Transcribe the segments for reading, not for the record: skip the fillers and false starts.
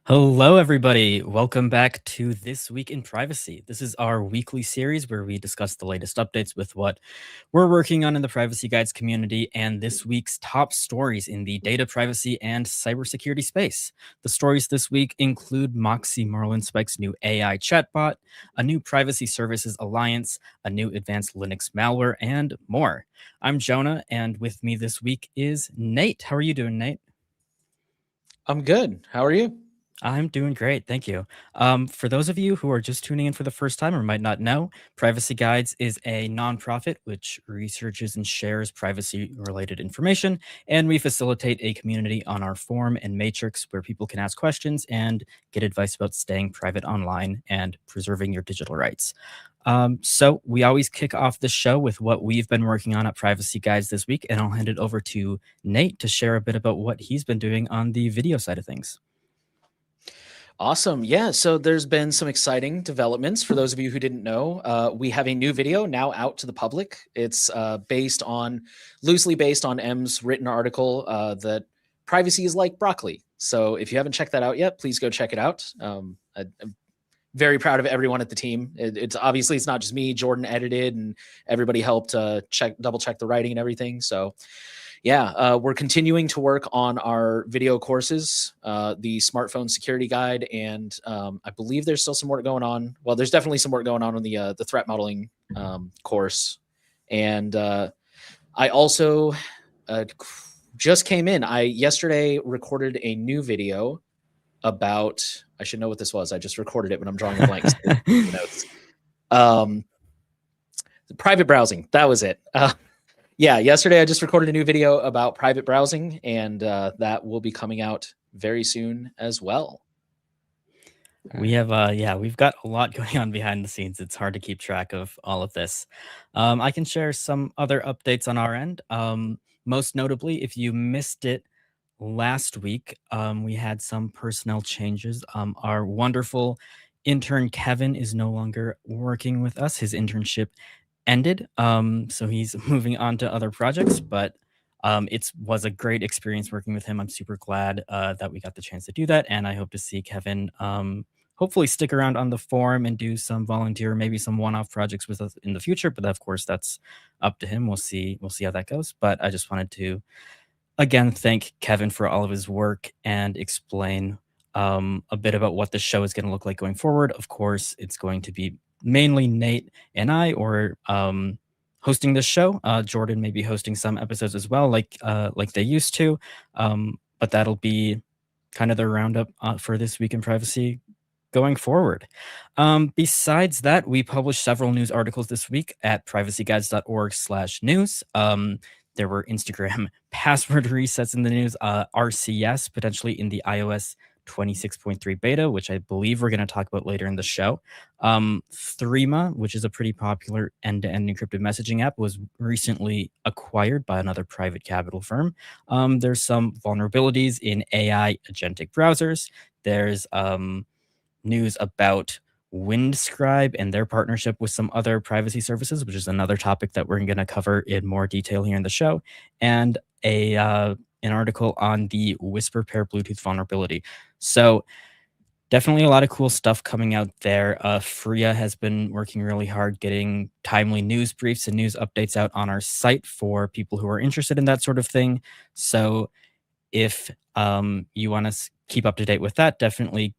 Hello, everybody. Welcome back to This Week in Privacy. This is our weekly series where we discuss the latest updates with what we're working on in the Privacy Guides community and this week's top stories in the data privacy and cybersecurity space. The stories this week include Moxie Marlinspike's new AI chatbot, a new Privacy Services Alliance, a new advanced Linux malware, and more. I'm Jonah, and with me this week is Nate. How are you doing, Nate? I'm good. How are you? I'm doing great, thank you. For those of you who are just tuning in for the first time or might not know, Privacy Guides is a nonprofit which researches and shares privacy-related information, and we facilitate a community on our forum and matrix where people can ask questions and get advice about staying private online and preserving your digital rights. So we always kick off the show with what we've been working on at Privacy Guides this week, and I'll hand it over to Nate to share a bit about what he's been doing on the video side of things. Awesome. Yeah. So there's been some exciting developments. For those of you who didn't know, we have a new video now out to the public. It's loosely based on M's written article that privacy is like broccoli. So if you haven't checked that out yet, please go check it out. I'm very proud of everyone at the team. It's obviously it's not just me. Jordan edited, and everybody helped double check the writing and everything. So yeah, we're continuing to work on our video courses, the smartphone security guide, and I believe there's still some work going on. Well, there's definitely some work going on the threat modeling course, and I also just came in. I yesterday recorded a new video about. I should know what this was. I just recorded it, but I'm drawing a blank. Notes. Private browsing. That was it. Yeah, yesterday I just recorded a new video about private browsing, and that will be coming out very soon as well. We have, we've got a lot going on behind the scenes. It's hard to keep track of all of this. I can share some other updates on our end. Most notably, if you missed it last week, we had some personnel changes. Our wonderful intern Kevin is no longer working with us. His internship ended, so he's moving on to other projects. But it was a great experience working with him. I'm super glad that we got the chance to do that, and I hope to see Kevin hopefully stick around on the forum and do some volunteer, maybe some one-off projects with us in the future. But of course, that's up to him. We'll see how that goes. But I just wanted to again thank Kevin for all of his work and explain a bit about what the show is going to look like going forward. Of course, it's going to be mainly Nate and I, or hosting this show. Jordan may be hosting some episodes as well, like they used to. But that'll be kind of the roundup for This Week in Privacy going forward. Besides that, we published several news articles this week at privacyguides.org/news. There were Instagram password resets in the news, RCS potentially in the iOS 26.3 beta, which I believe we're going to talk about later in the show. Threema, which is a pretty popular end-to-end encrypted messaging app, was recently acquired by another private capital firm. There's some vulnerabilities in AI agentic browsers. There's news about Windscribe and their partnership with some other privacy services, which is another topic that we're going to cover in more detail here in the show, and an article on the Whisper Pair Bluetooth vulnerability. So definitely a lot of cool stuff coming out there. Freya has been working really hard getting timely news briefs and news updates out on our site for people who are interested in that sort of thing. So if you want to keep up to date with that, definitely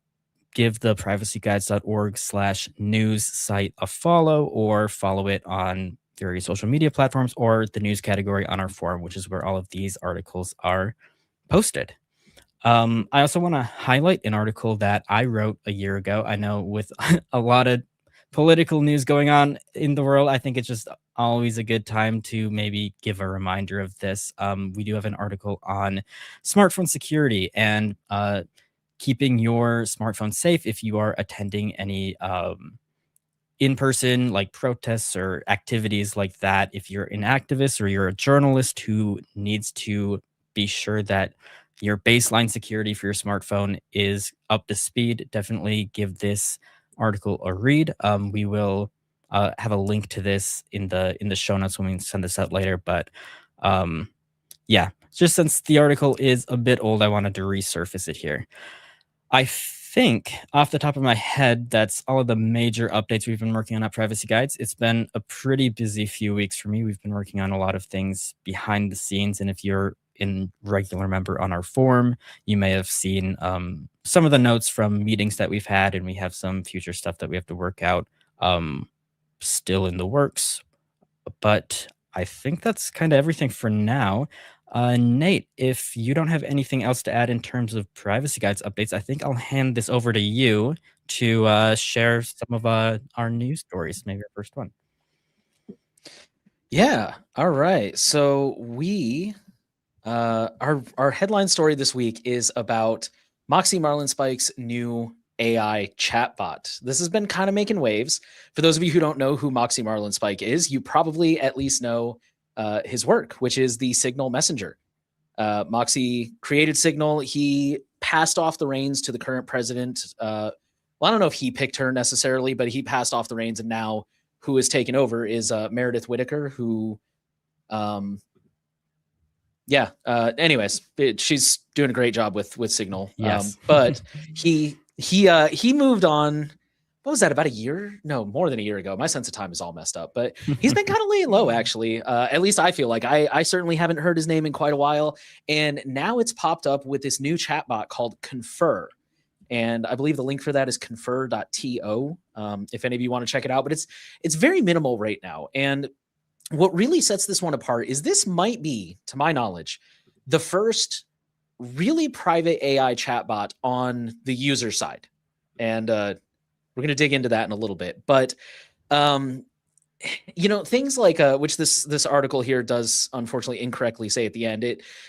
give the privacyguides.org/news site a follow, or follow it on various social media platforms, or the news category on our forum, which is where all of these articles are posted. I also want to highlight an article that I wrote a year ago. I know with a lot of political news going on in the world, I think it's just always a good time to maybe give a reminder of this. We do have an article on smartphone security and keeping your smartphone safe if you are attending any in-person like protests or activities like that. If you're an activist or you're a journalist who needs to be sure that your baseline security for your smartphone is up to speed, definitely give this article a read. We will have a link to this in the show notes when we send this out later. But yeah, just since the article is a bit old, I wanted to resurface it here. I think off the top of my head, that's all of the major updates we've been working on at Privacy Guides. It's been a pretty busy few weeks for me. We've been working on a lot of things behind the scenes. And if you're a regular member on our forum, you may have seen some of the notes from meetings that we've had, and we have some future stuff that we have to work out still in the works. But I think that's kind of everything for now. Nate, if you don't have anything else to add in terms of Privacy Guides updates, I think I'll hand this over to you to share some of our news stories, maybe our first one. Yeah. All right. So we our headline story this week is about Moxie Marlinspike's new AI chatbot. This has been kind of making waves. For those of you who don't know who Moxie Marlinspike is, you probably at least know his work, which is the Signal messenger. Moxie created Signal. He passed off the reins to the current president. Well, I don't know if he picked her necessarily, but he passed off the reins, and now who has taken over is Meredith Whittaker, who anyways, she's doing a great job with Signal. Yes. But he moved on. What was that, about a year? No, more than a year ago. My sense of time is all messed up, but he's been kind of laying low, actually. At least I feel like I certainly haven't heard his name in quite a while. And now it's popped up with this new chatbot called Confer. And I believe the link for that is confer.to. If any of you want to check it out, but it's very minimal right now. And what really sets this one apart is this might be, to my knowledge, the first really private AI chatbot on the user side. And we're going to dig into that in a little bit. But, things like, which this article here does unfortunately incorrectly say at the end,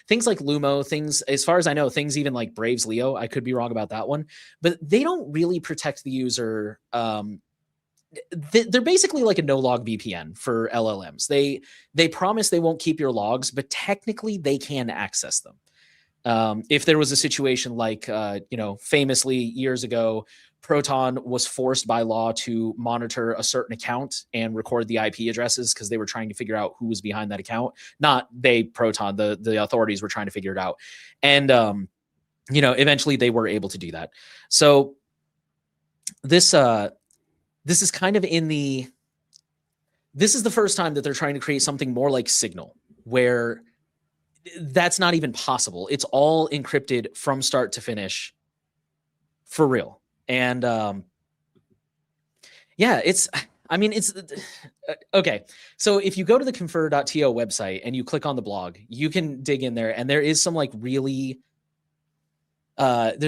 things like Lumo, things, as far as I know, things even like Braves Leo, I could be wrong about that one, but they don't really protect the user. They're basically like a no-log VPN for LLMs. They promise they won't keep your logs, but technically they can access them. If there was a situation like, famously years ago, Proton was forced by law to monitor a certain account and record the IP addresses because they were trying to figure out who was behind that account. Not they, Proton, the authorities were trying to figure it out. And, eventually they were able to do that. So this is kind of this is the first time that they're trying to create something more like Signal, where that's not even possible. It's all encrypted from start to finish for real. And it's okay. So if you go to the confer.to website and you click on the blog, you can dig in there, and there is some there's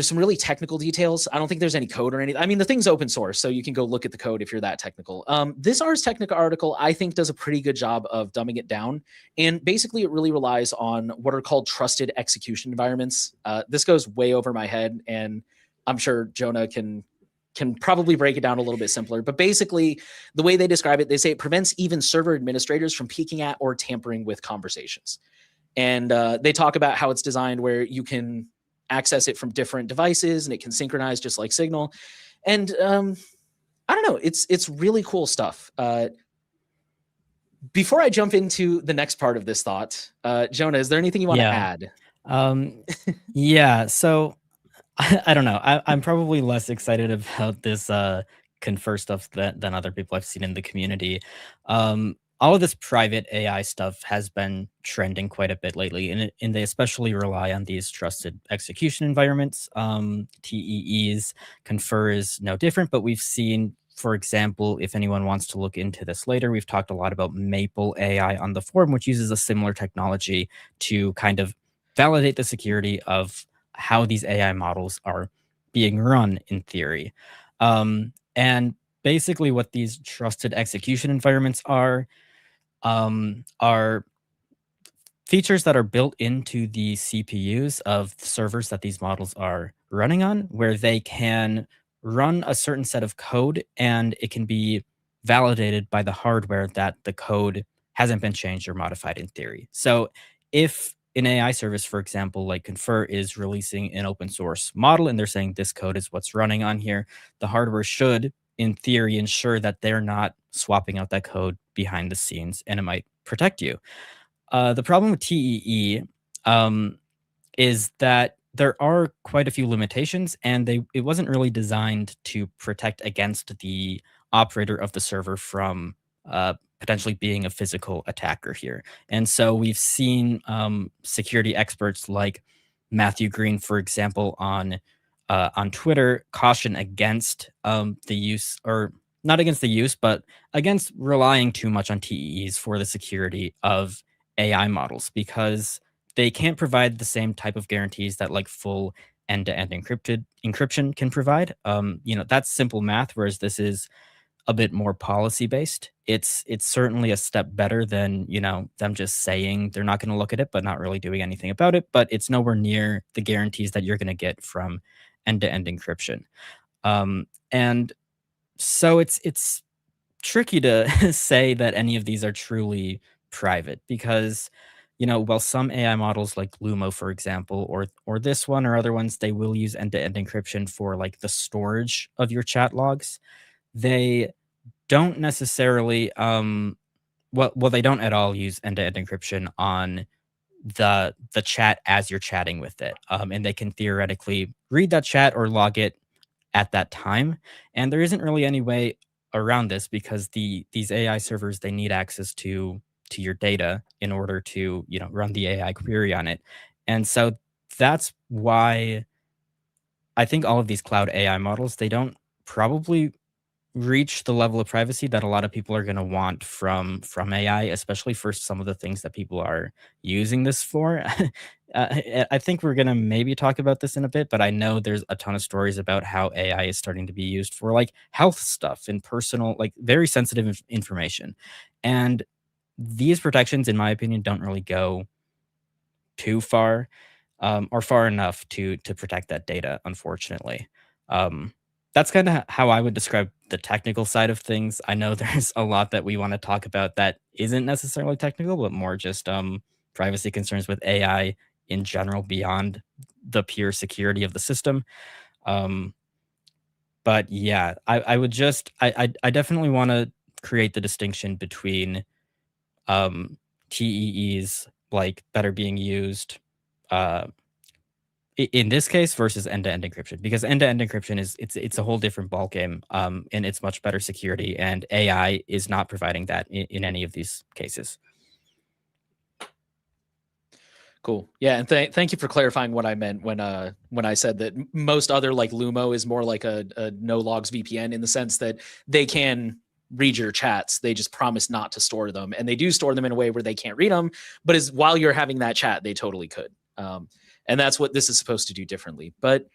some really technical details. I don't think there's any code or anything. I mean, the thing's open source, so you can go look at the code if you're that technical. This Ars Technica article, I think, does a pretty good job of dumbing it down. And basically, it really relies on what are called trusted execution environments. This goes way over my head, and I'm sure Jonah can probably break it down a little bit simpler. But basically, the way they describe it, they say it prevents even server administrators from peeking at or tampering with conversations. And they talk about how it's designed where you can access it from different devices and it can synchronize just like Signal. And I don't know, it's really cool stuff. Before I jump into the next part of this thought, Jonah, is there anything you want to add? So I don't know. I'm probably less excited about this Confer stuff than other people I've seen in the community. All of this private AI stuff has been trending quite a bit lately, and they especially rely on these trusted execution environments. TEEs, Confer is no different, but we've seen, for example, if anyone wants to look into this later, we've talked a lot about Maple AI on the forum, which uses a similar technology to kind of validate the security of how these AI models are being run in theory. And basically what these trusted execution environments are features that are built into the CPUs of servers that these models are running on, where they can run a certain set of code and it can be validated by the hardware that the code hasn't been changed or modified in theory. So if an AI service, for example, like Confer, is releasing an open source model and they're saying this code is what's running on here, the hardware should, in theory, ensure that they're not swapping out that code behind the scenes, and it might protect you. The problem with TEE is that there are quite a few limitations, and it wasn't really designed to protect against the operator of the server from potentially being a physical attacker here. And so we've seen security experts like Matthew Green, for example, on Twitter, caution against the use, or not against the use, but against relying too much on TEEs for the security of AI models, because they can't provide the same type of guarantees that like full end-to-end encryption can provide. That's simple math, whereas this is a bit more policy based. It's certainly a step better than them just saying they're not going to look at it, but not really doing anything about it. But it's nowhere near the guarantees that you're going to get from end-to-end encryption. And so it's tricky to say that any of these are truly private, because while some AI models like Lumo, for example, or this one or other ones, they will use end-to-end encryption for like the storage of your chat logs. They don't necessarily well, they don't at all use end-to-end encryption on the chat as you're chatting with it. And they can theoretically read that chat or log it at that time. And there isn't really any way around this, because these AI servers, they need access to your data in order to run the AI query on it. And so that's why I think all of these cloud AI models, they don't probably reach the level of privacy that a lot of people are going to want from AI, especially for some of the things that people are using this for. I think we're going to maybe talk about this in a bit, but I know there's a ton of stories about how AI is starting to be used for like health stuff and personal, like very sensitive information. And these protections, in my opinion, don't really go too far, or far enough to protect that data, unfortunately. Um, that's kind of how I would describe the technical side of things. I know there's a lot that we want to talk about that isn't necessarily technical, but more just privacy concerns with AI in general beyond the pure security of the system. Um, but yeah, I would just I definitely want to create the distinction between um, TEEs like that are being used uh, in this case versus end-to-end encryption, because end-to-end encryption it's a whole different ballgame, and it's much better security, and AI is not providing that in any of these cases. Cool. Yeah, and thank you for clarifying what I meant when I said that most other like Lumo is more like a no logs VPN, in the sense that they can read your chats. They just promise not to store them, and they do store them in a way where they can't read them. But as while you're having that chat, they totally could. And that's what this is supposed to do differently. But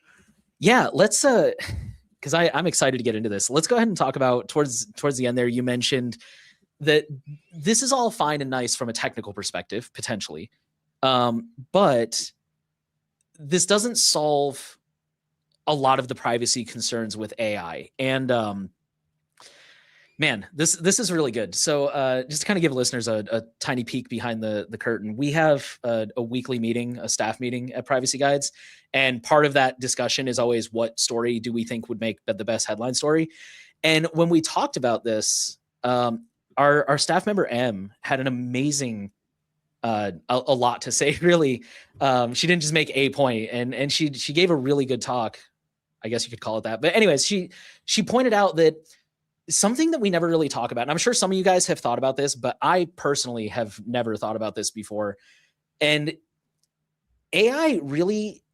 yeah, let's because I'm excited to get into this. Let's go ahead and talk about towards the end there. You mentioned that this is all fine and nice from a technical perspective, potentially. But this doesn't solve a lot of the privacy concerns with AI. And man, this is really good. So just to kind of give listeners a tiny peek behind the curtain, we have a weekly meeting, a staff meeting at Privacy Guides. And part of that discussion is always, what story do we think would make the best headline story? And when we talked about this, our staff member M had an amazing a lot to say, really. She didn't just make a point, and she gave a really good talk, I guess you could call it that. But anyways, she pointed out that something that we never really talk about, and I'm sure some of you guys have thought about this, but I personally have never thought about this before. And AI really,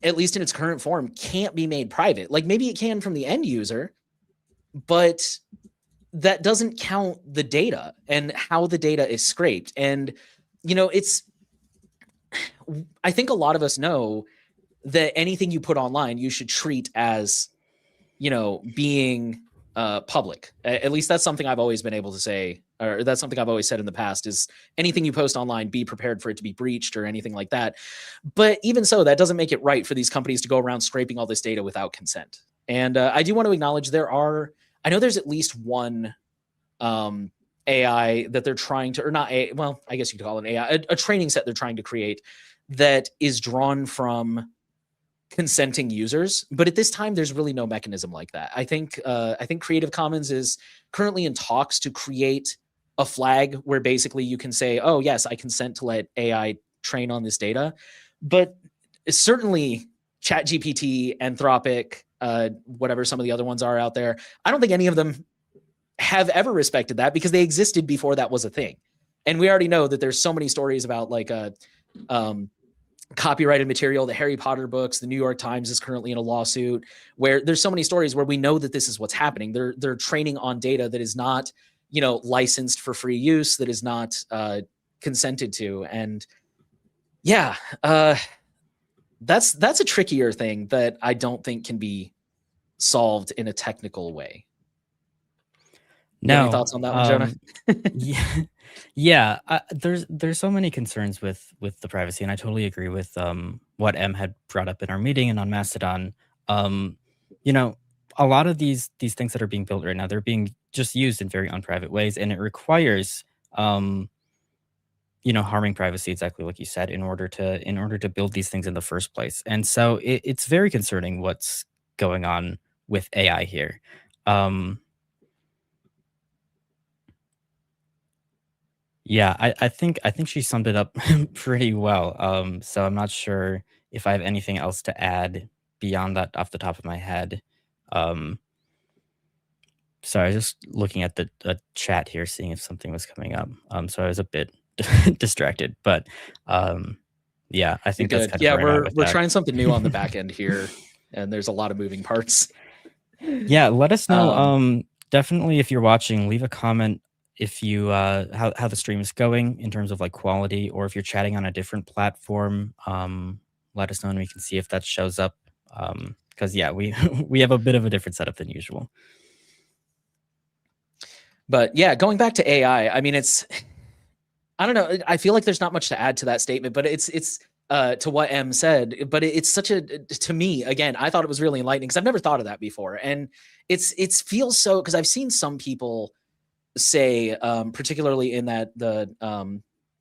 at least in its current form, can't be made private. Like maybe it can from the end user, but that doesn't count the data and how the data is scraped. And I think a lot of us know that anything you put online, you should treat as, being public. At least that's something I've always been able to say, or that's something I've always said in the past, is anything you post online, be prepared for it to be breached or anything like that. But even so, that doesn't make it right for these companies to go around scraping all this data without consent. And I do want to acknowledge I know there's at least one AI that they're trying to, or not well, I guess you could call it an AI, a training set they're trying to create that is drawn from consenting users. But at this time, there's really no mechanism like that. I think Creative Commons is currently in talks to create a flag where basically you can say, oh yes, I consent to let AI train on this data. But certainly ChatGPT, Anthropic, whatever some of the other ones are out there, I don't think any of them have ever respected that because they existed before that was a thing. And we already know that there's so many stories about like copyrighted material, the Harry Potter books, the New York Times is currently in a lawsuit, where there's so many stories where we know that this is what's happening. They're training on data that is not, licensed for free use, that is not consented to. And yeah, that's a trickier thing that I don't think can be solved in a technical way. You have any thoughts on that one, Jonah? Yeah, there's so many concerns with the privacy, and I totally agree with what M had brought up in our meeting and on Mastodon. A lot of these things that are being built right now, they're being just used in very unprivate ways, and it requires harming privacy, exactly like you said, in order to build these things in the first place. And so it's very concerning what's going on with AI here. Yeah, I think she summed it up pretty well. So I'm not sure if I have anything else to add beyond that off the top of my head. So I was just looking at the chat here, seeing if something was coming up. So I was a bit distracted, but yeah, I think that's kind of yeah. where I'm at with We're that. trying something new on the back end here, and there's a lot of moving parts. Yeah, let us know. Definitely, if you're watching, leave a comment if you how the stream is going in terms of like quality, or if you're chatting on a different platform. Let us know and we can see if that shows up. Because yeah, we we have a bit of a different setup than usual. But yeah, going back to AI, I mean, I don't know. I feel like there's not much to add to that statement, but it's to what M said, but it's such to me, again, I thought it was really enlightening because I've never thought of that before. And it feels so, because I've seen some people say, particularly in the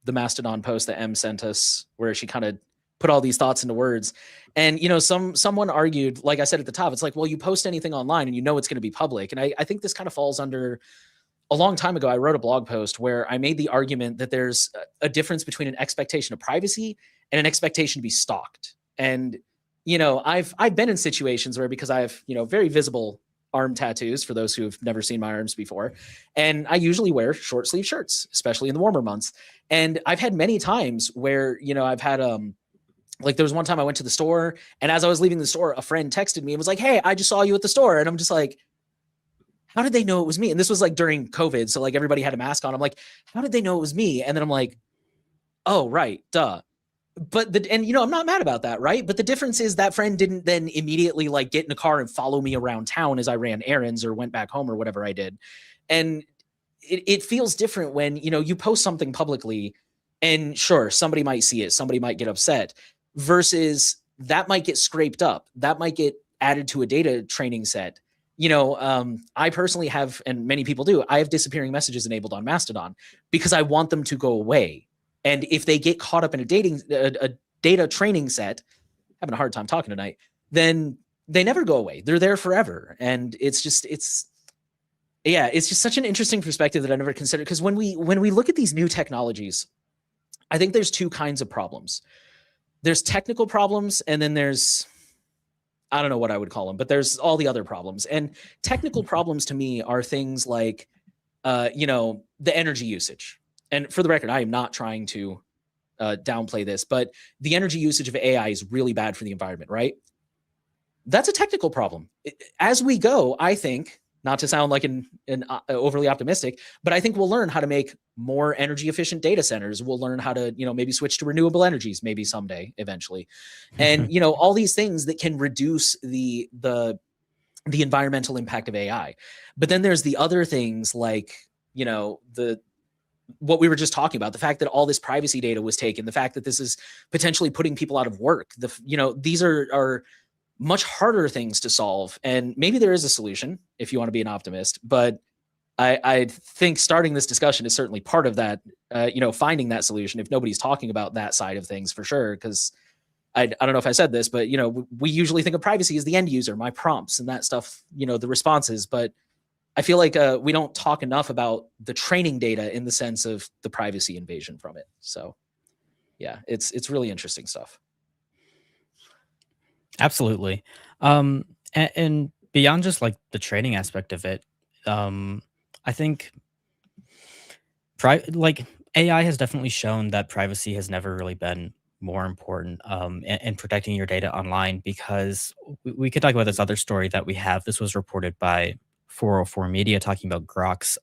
Mastodon post that M sent us, where she kind of put all these thoughts into words. And, someone argued, like I said at the top, it's like, well, you post anything online and it's going to be public. And I think this kind of falls under, a long time ago, I wrote a blog post where I made the argument that there's a difference between an expectation of privacy and an expectation to be stalked. And, I've been in situations where, because I have, very visible arm tattoos for those who have never seen my arms before. And I usually wear short sleeve shirts, especially in the warmer months. And I've had many times where, I've had, like there was one time I went to the store, and as I was leaving the store, a friend texted me and was like, "Hey, I just saw you at the store." And I'm just like, how did they know it was me? And this was like during COVID. So like everybody had a mask on. I'm like, how did they know it was me? And then I'm like, oh, right. Duh. But I'm not mad about that. Right. But the difference is that friend didn't then immediately like get in a car and follow me around town as I ran errands or went back home or whatever I did. And it feels different when, you post something publicly, and sure, somebody might see it. Somebody might get upset, versus that might get scraped up. That might get added to a data training set. I personally have, and many people do, I have disappearing messages enabled on Mastodon because I want them to go away. And if they get caught up in a data training set, having a hard time talking tonight, then they never go away. They're there forever. And it's just such an interesting perspective that I never considered. Because when we look at these new technologies, I think there's two kinds of problems. There's technical problems, and then there's, I don't know what I would call them, but there's all the other problems. And technical problems to me are things like, the energy usage. And for the record, I am not trying to downplay this, but the energy usage of AI is really bad for the environment, right? That's a technical problem. As we go, I think, not to sound like an overly optimistic, but I think we'll learn how to make more energy efficient data centers. We'll learn how to, maybe switch to renewable energies, maybe someday, eventually. And, all these things that can reduce the environmental impact of AI. But then there's the other things like, what we were just talking about, the fact that all this privacy data was taken, the fact that this is potentially putting people out of work. These are much harder things to solve. And maybe there is a solution if you want to be an optimist, but I think starting this discussion is certainly part of that, finding that solution, if nobody's talking about that side of things, for sure. Because I don't know if I said this, but, we usually think of privacy as the end user, my prompts and that stuff, the responses. But I feel like we don't talk enough about the training data in the sense of the privacy invasion from it. So yeah, it's really interesting stuff. Absolutely. And beyond just like the training aspect of it, I think like AI has definitely shown that privacy has never really been more important in protecting your data online because we could talk about this other story that we have. This was reported by 404 Media talking about Grok's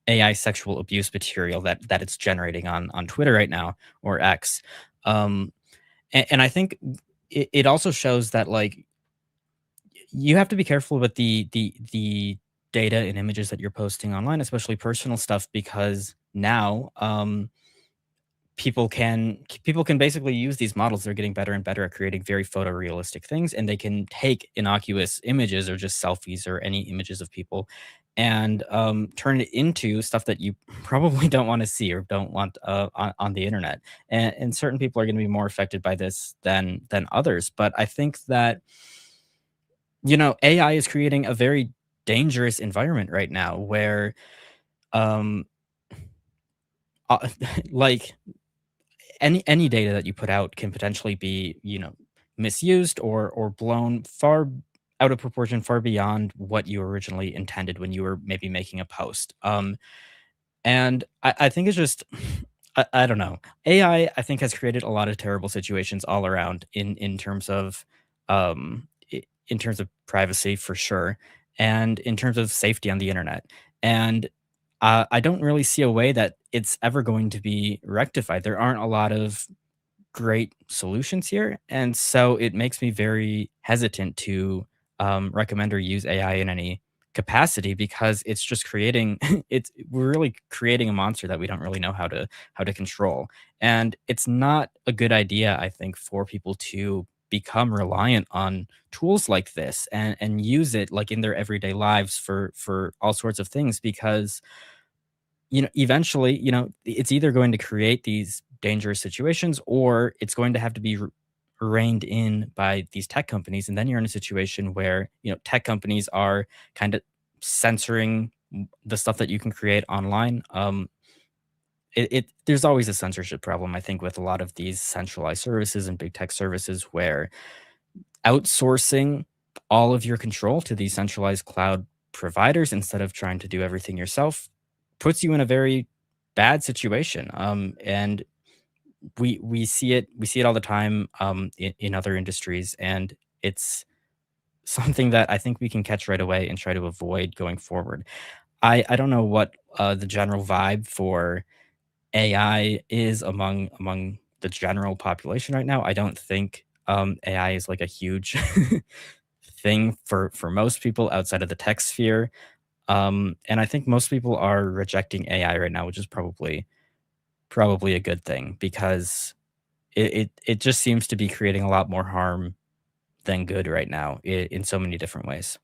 AI sexual abuse material that it's generating on Twitter right now or X. Um, and I think it also shows that like you have to be careful with the data and images that you're posting online, especially personal stuff, because now people can basically use these models. They're getting better and better at creating very photorealistic things, and they can take innocuous images or just selfies or any images of people and turn it into stuff that you probably don't want to see or don't want on the internet. And certain people are going to be more affected by this than others. But I think that AI is creating a very dangerous environment right now where, um, uh, like any data that you put out can potentially be, misused or blown far out of proportion, far beyond what you originally intended when you were maybe making a post. And I think it's just, I don't know. AI, I think, has created a lot of terrible situations all around in terms of, in terms of privacy for sure, and in terms of safety on the internet. And I don't really see a way that it's ever going to be rectified. There aren't a lot of great solutions here, and so it makes me very hesitant to recommend or use AI in any capacity because it's just creating we're really creating a monster that we don't really know how to control. And it's not a good idea, I think, for people to become reliant on tools like this and use it like in their everyday lives for all sorts of things because eventually, it's either going to create these dangerous situations or it's going to have to be reined in by these tech companies. And then you're in a situation where, tech companies are kind of censoring the stuff that you can create online. There's always a censorship problem, I think, with a lot of these centralized services and big tech services where outsourcing all of your control to these centralized cloud providers instead of trying to do everything yourself puts you in a very bad situation. And we see it all the time in other industries, and it's something that I think we can catch right away and try to avoid going forward. I don't know what the general vibe for AI is among the general population right now. I don't think AI is like a huge thing for most people outside of the tech sphere. And I think most people are rejecting AI right now, which is probably a good thing because it just seems to be creating a lot more harm than good right now in so many different ways.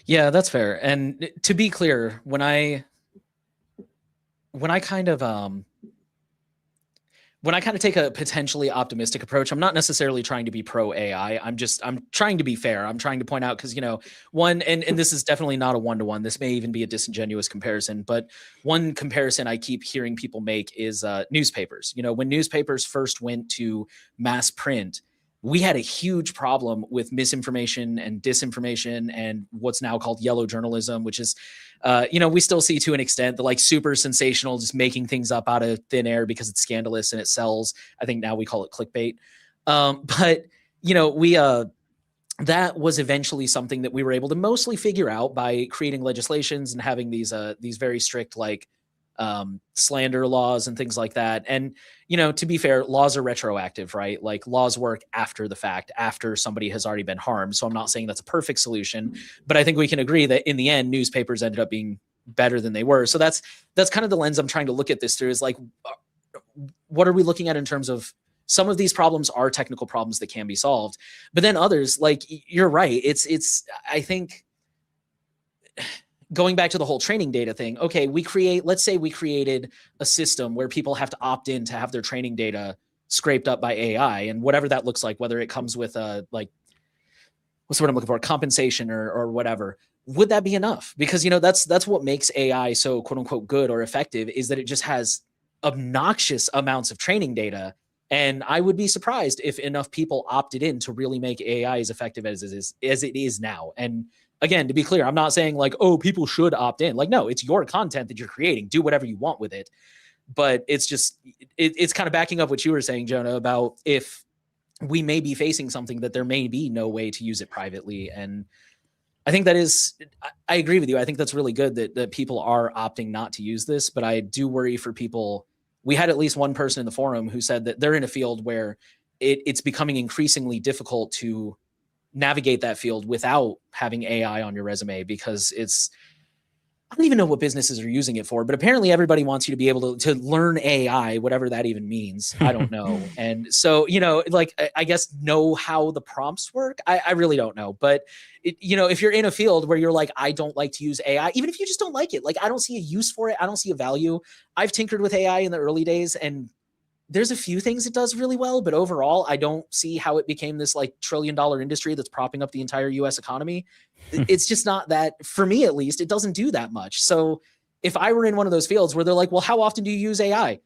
Yeah, that's fair. And to be clear, when I kind of when I kind of take a potentially optimistic approach, I'm not necessarily trying to be pro AI. I'm trying to be fair. I'm trying to point out because one and this is definitely not a one-to-one. This may even be a disingenuous comparison, but one comparison I keep hearing people make is newspapers. When newspapers first went to mass print, we had a huge problem with misinformation and disinformation and what's now called yellow journalism, which is we still see to an extent the like super sensational, just making things up out of thin air because it's scandalous and it sells. I think now we call it clickbait. But we that was eventually something that we were able to mostly figure out by creating legislations and having these very strict like slander laws and things like that. And to be fair, laws are retroactive, right? Like laws work after the fact, after somebody has already been harmed. So I'm not saying that's a perfect solution, but I think we can agree that in the end, newspapers ended up being better than they were. So that's kind of the lens I'm trying to look at this through. Is like, what are we looking at in terms of some of these problems are technical problems that can be solved, but then others, like you're right. It's I think going back to the whole training data thing, okay, let's say we created a system where people have to opt in to have their training data scraped up by AI and whatever that looks like, whether it comes with like, what's what I'm looking for, compensation or whatever. Would that be enough? Because, that's what makes AI so quote unquote good or effective is that it just has obnoxious amounts of training data And I would be surprised if enough people opted in to really make AI as effective as it is now. And again, to be clear, I'm not saying like, oh, people should opt in. Like, no, it's your content that you're creating. Do whatever you want with it. But it's just, it's kind of backing up what you were saying, Jonah, about if we may be facing something that there may be no way to use it privately. And I think that is, I agree with you. I think that's really good that people are opting not to use this, but I do worry for people. We had at least one person in the forum who said that they're in a field where it's becoming increasingly difficult to navigate that field without having AI on your resume, because I don't even know what businesses are using it for, but apparently everybody wants you to be able to learn AI, whatever that even means. I don't know. And so, like, I guess know how the prompts work. I really don't know. But, if you're in a field where you're like, I don't like to use AI, even if you just don't like it, like, I don't see a use for it. I don't see a value. I've tinkered with AI in the early days, and there's a few things it does really well, but overall, I don't see how it became this like $1 trillion industry that's propping up the entire US economy. It's just not that, for me at least, it doesn't do that much. So if I were in one of those fields where they're like, well, how often do you use AI?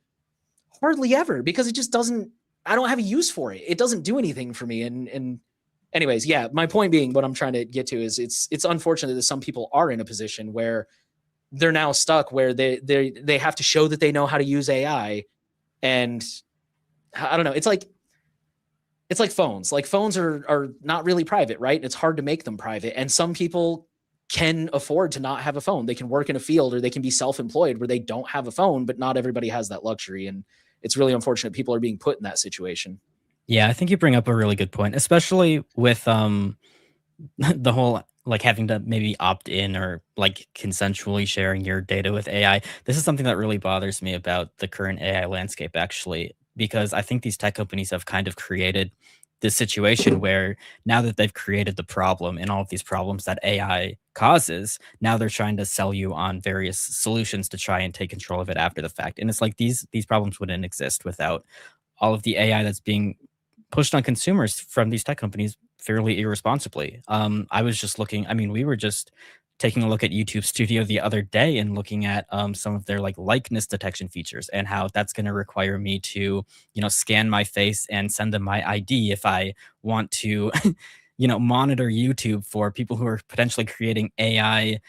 Hardly ever, because it just doesn't, I don't have a use for it. It doesn't do anything for me. And anyways, yeah, my point being, what I'm trying to get to is it's unfortunate that some people are in a position where they're now stuck where they have to show that they know how to use AI. And I don't know. It's like phones. Like, phones are not really private, right? It's hard to make them private. And some people can afford to not have a phone. They can work in a field, or they can be self-employed where they don't have a phone, but not everybody has that luxury. And it's really unfortunate people are being put in that situation. Yeah, I think you bring up a really good point, especially with the whole like having to maybe opt in or like consensually sharing your data with AI. This is something that really bothers me about the current AI landscape, actually, because I think these tech companies have kind of created this situation where now that they've created the problem and all of these problems that AI causes, now they're trying to sell you on various solutions to try and take control of it after the fact. And it's like these problems wouldn't exist without all of the AI that's being pushed on consumers from these tech companies fairly irresponsibly. I was just looking, I mean, we were just taking a look at YouTube Studio the other day and looking at some of their like likeness detection features and how that's going to require me to, scan my face and send them my ID if I want to, monitor YouTube for people who are potentially creating AI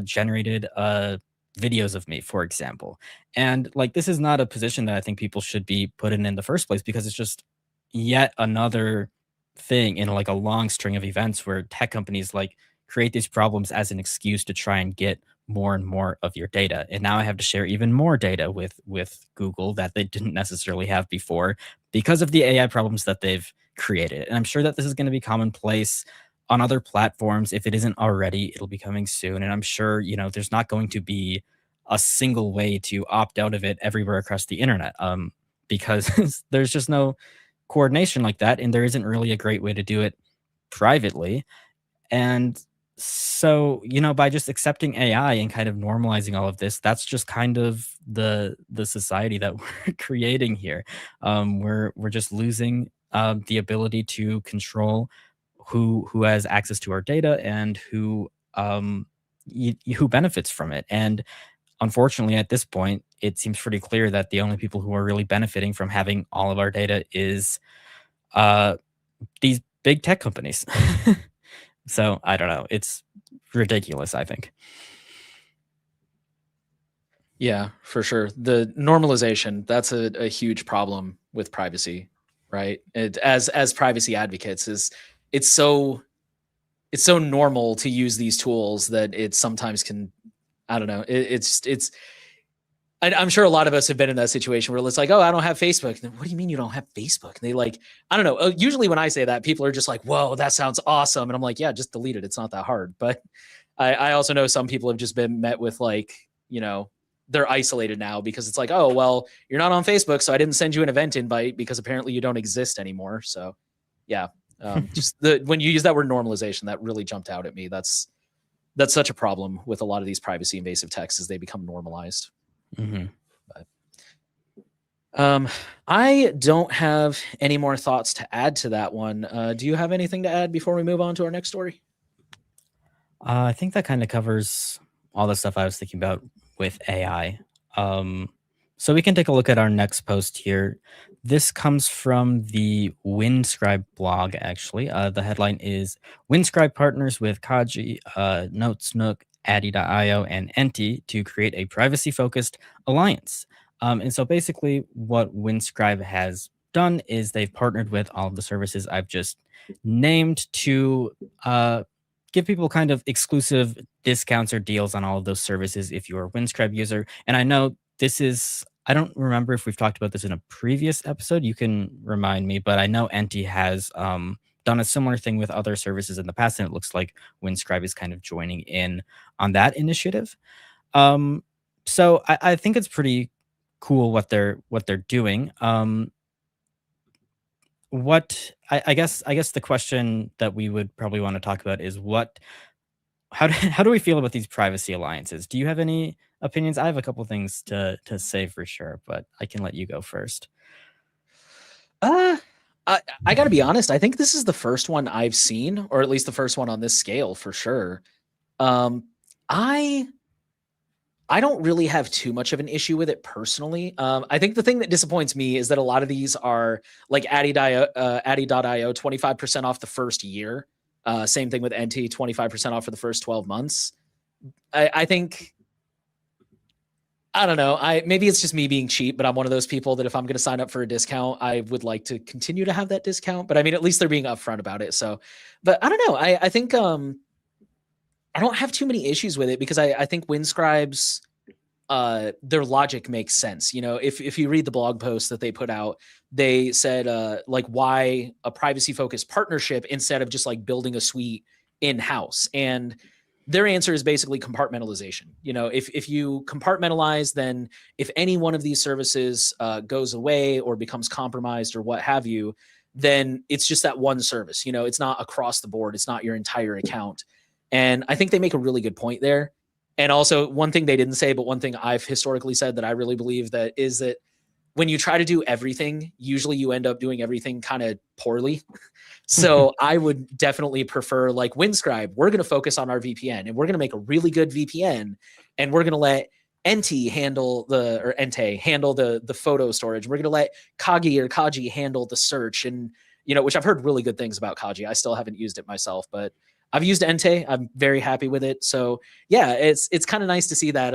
generated videos of me, for example. And like, this is not a position that I think people should be put in the first place, because it's just yet another thing in like a long string of events where tech companies like create these problems as an excuse to try and get more and more of your data. And now I have to share even more data with Google that they didn't necessarily have before because of the AI problems that they've created. And I'm sure that this is going to be commonplace on other platforms. If it isn't already, it'll be coming soon. And I'm sure, there's not going to be a single way to opt out of it everywhere across the internet. Because there's just no coordination like that, and there isn't really a great way to do it privately. And so, by just accepting AI and kind of normalizing all of this, that's just kind of the society that we're creating here. We're just losing the ability to control who has access to our data and who benefits from it. And unfortunately, at this point, it seems pretty clear that the only people who are really benefiting from having all of our data is uh, these big tech companies. So I don't know. It's ridiculous, I think. Yeah, for sure. The normalization, that's a huge problem with privacy, right? As privacy advocates, it's so normal to use these tools that it sometimes can, I don't know. I'm sure a lot of us have been in that situation where it's like, oh, I don't have Facebook. And then, what do you mean you don't have Facebook? And they like, I don't know. Usually when I say that, people are just like, whoa, that sounds awesome. And I'm like, yeah, just delete it. It's not that hard. But I also know some people have just been met with like, they're isolated now because it's like, oh, well, you're not on Facebook, so I didn't send you an event invite because apparently you don't exist anymore. So yeah, just when you use that word normalization, that really jumped out at me. That's such a problem with a lot of these privacy invasive texts as they become normalized. Mm-hmm. But, I don't have any more thoughts to add to that one. Do you have anything to add before we move on to our next story? I think that kind of covers all the stuff I was thinking about with AI. So we can take a look at our next post here. This comes from the Windscribe blog, actually. The headline is Windscribe partners with Kagi, Notesnook, Addy.io, and Ente to create a privacy focused alliance. And so basically, what Windscribe has done is they've partnered with all of the services I've just named to give people kind of exclusive discounts or deals on all of those services if you're a Windscribe user. And I know this is I don't remember if we've talked about this in a previous episode. You can remind me, but I know Ente has done a similar thing with other services in the past, and it looks like Windscribe is kind of joining in on that initiative. Um, so I think it's pretty cool what they're doing. I guess the question that we would probably want to talk about is how do we feel about these privacy alliances? Do you have any opinions? I have a couple things to say for sure, but I can let you go first. Uh, I got to be honest. I think this is the first one I've seen, or at least the first one on this scale for sure. Um, I I don't really have too much of an issue with it personally. I think the thing that disappoints me is that a lot of these are like Addy.io, 25% off the first year. Same thing with Ente, 25% off for the first 12 months. I think, I don't know. Maybe it's just me being cheap, but I'm one of those people that if I'm going to sign up for a discount, I would like to continue to have that discount. But I mean, at least they're being upfront about it. So, but I don't know. I think I don't have too many issues with it because I think Windscribe's their logic makes sense. You know, if you read the blog post that they put out, they said like why a privacy focused partnership instead of just like building a suite in house. And their answer is basically compartmentalization. You know, if you compartmentalize, then if any one of these services goes away or becomes compromised or what have you, then it's just that one service. You know, it's not across the board. It's not your entire account. And I think they make a really good point there. And also, one thing they didn't say, but one thing I've historically said that I really believe that is that when you try to do everything, usually you end up doing everything kind of poorly. So I would definitely prefer like Windscribe. We're going to focus on our VPN and we're going to make a really good VPN and we're going to let Ente handle the photo storage. We're going to let Kagi handle the search. And, you know, which I've heard really good things about Kagi. I still haven't used it myself, but I've used Ente. I'm very happy with it. So yeah, it's kind of nice to see that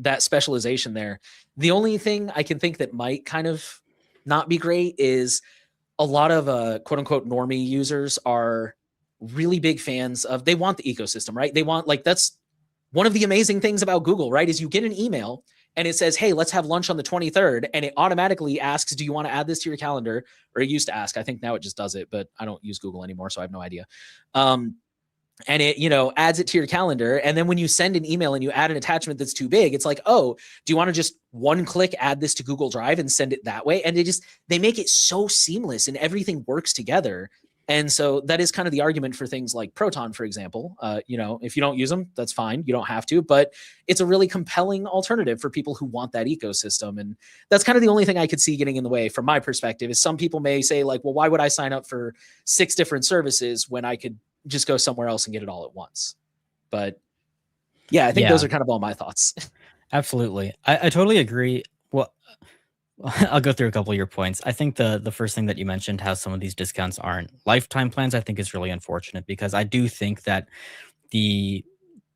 that specialization there. The only thing I can think that might kind of not be great is a lot of quote unquote normie users are really big fans of, they want the ecosystem, right? They want, like, that's one of the amazing things about Google, right? Is you get an email and it says, hey, let's have lunch on the 23rd. And it automatically asks, do you want to add this to your calendar? Or it used to ask. I think now it just does it, but I don't use Google anymore, so I have no idea. And it, you know, adds it to your calendar. And then when you send an email and you add an attachment that's too big, it's like, oh, do you want to just one click add this to Google Drive and send it that way? And they make it so seamless and everything works together. And so that is kind of the argument for things like Proton, for example. You know, if you don't use them, that's fine. You don't have to, but it's a really compelling alternative for people who want that ecosystem. And that's kind of the only thing I could see getting in the way from my perspective is some people may say like, well, why would I sign up for 6 different services when I could just go somewhere else and get it all at once? But yeah, I think those are kind of all my thoughts. Absolutely. I totally agree. Well, I'll go through a couple of your points. I think the first thing that you mentioned, how some of these discounts aren't lifetime plans, I think is really unfortunate because I do think that the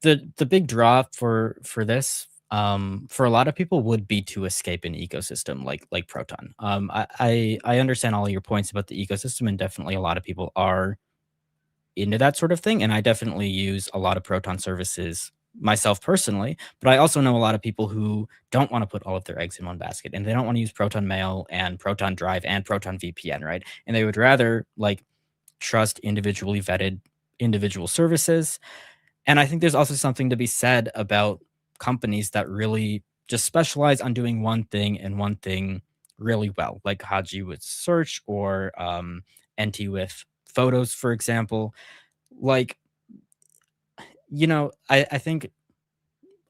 the big draw for this for a lot of people would be to escape an ecosystem like Proton. I understand all of your points about the ecosystem, and definitely a lot of people are into that sort of thing. And I definitely use a lot of Proton services myself personally, but I also know a lot of people who don't want to put all of their eggs in one basket and they don't want to use Proton Mail and Proton Drive and Proton VPN, right? And they would rather like trust individually vetted individual services. And I think there's also something to be said about companies that really just specialize on doing one thing and one thing really well, like Haji with search or Enti with photos, for example. Like, I think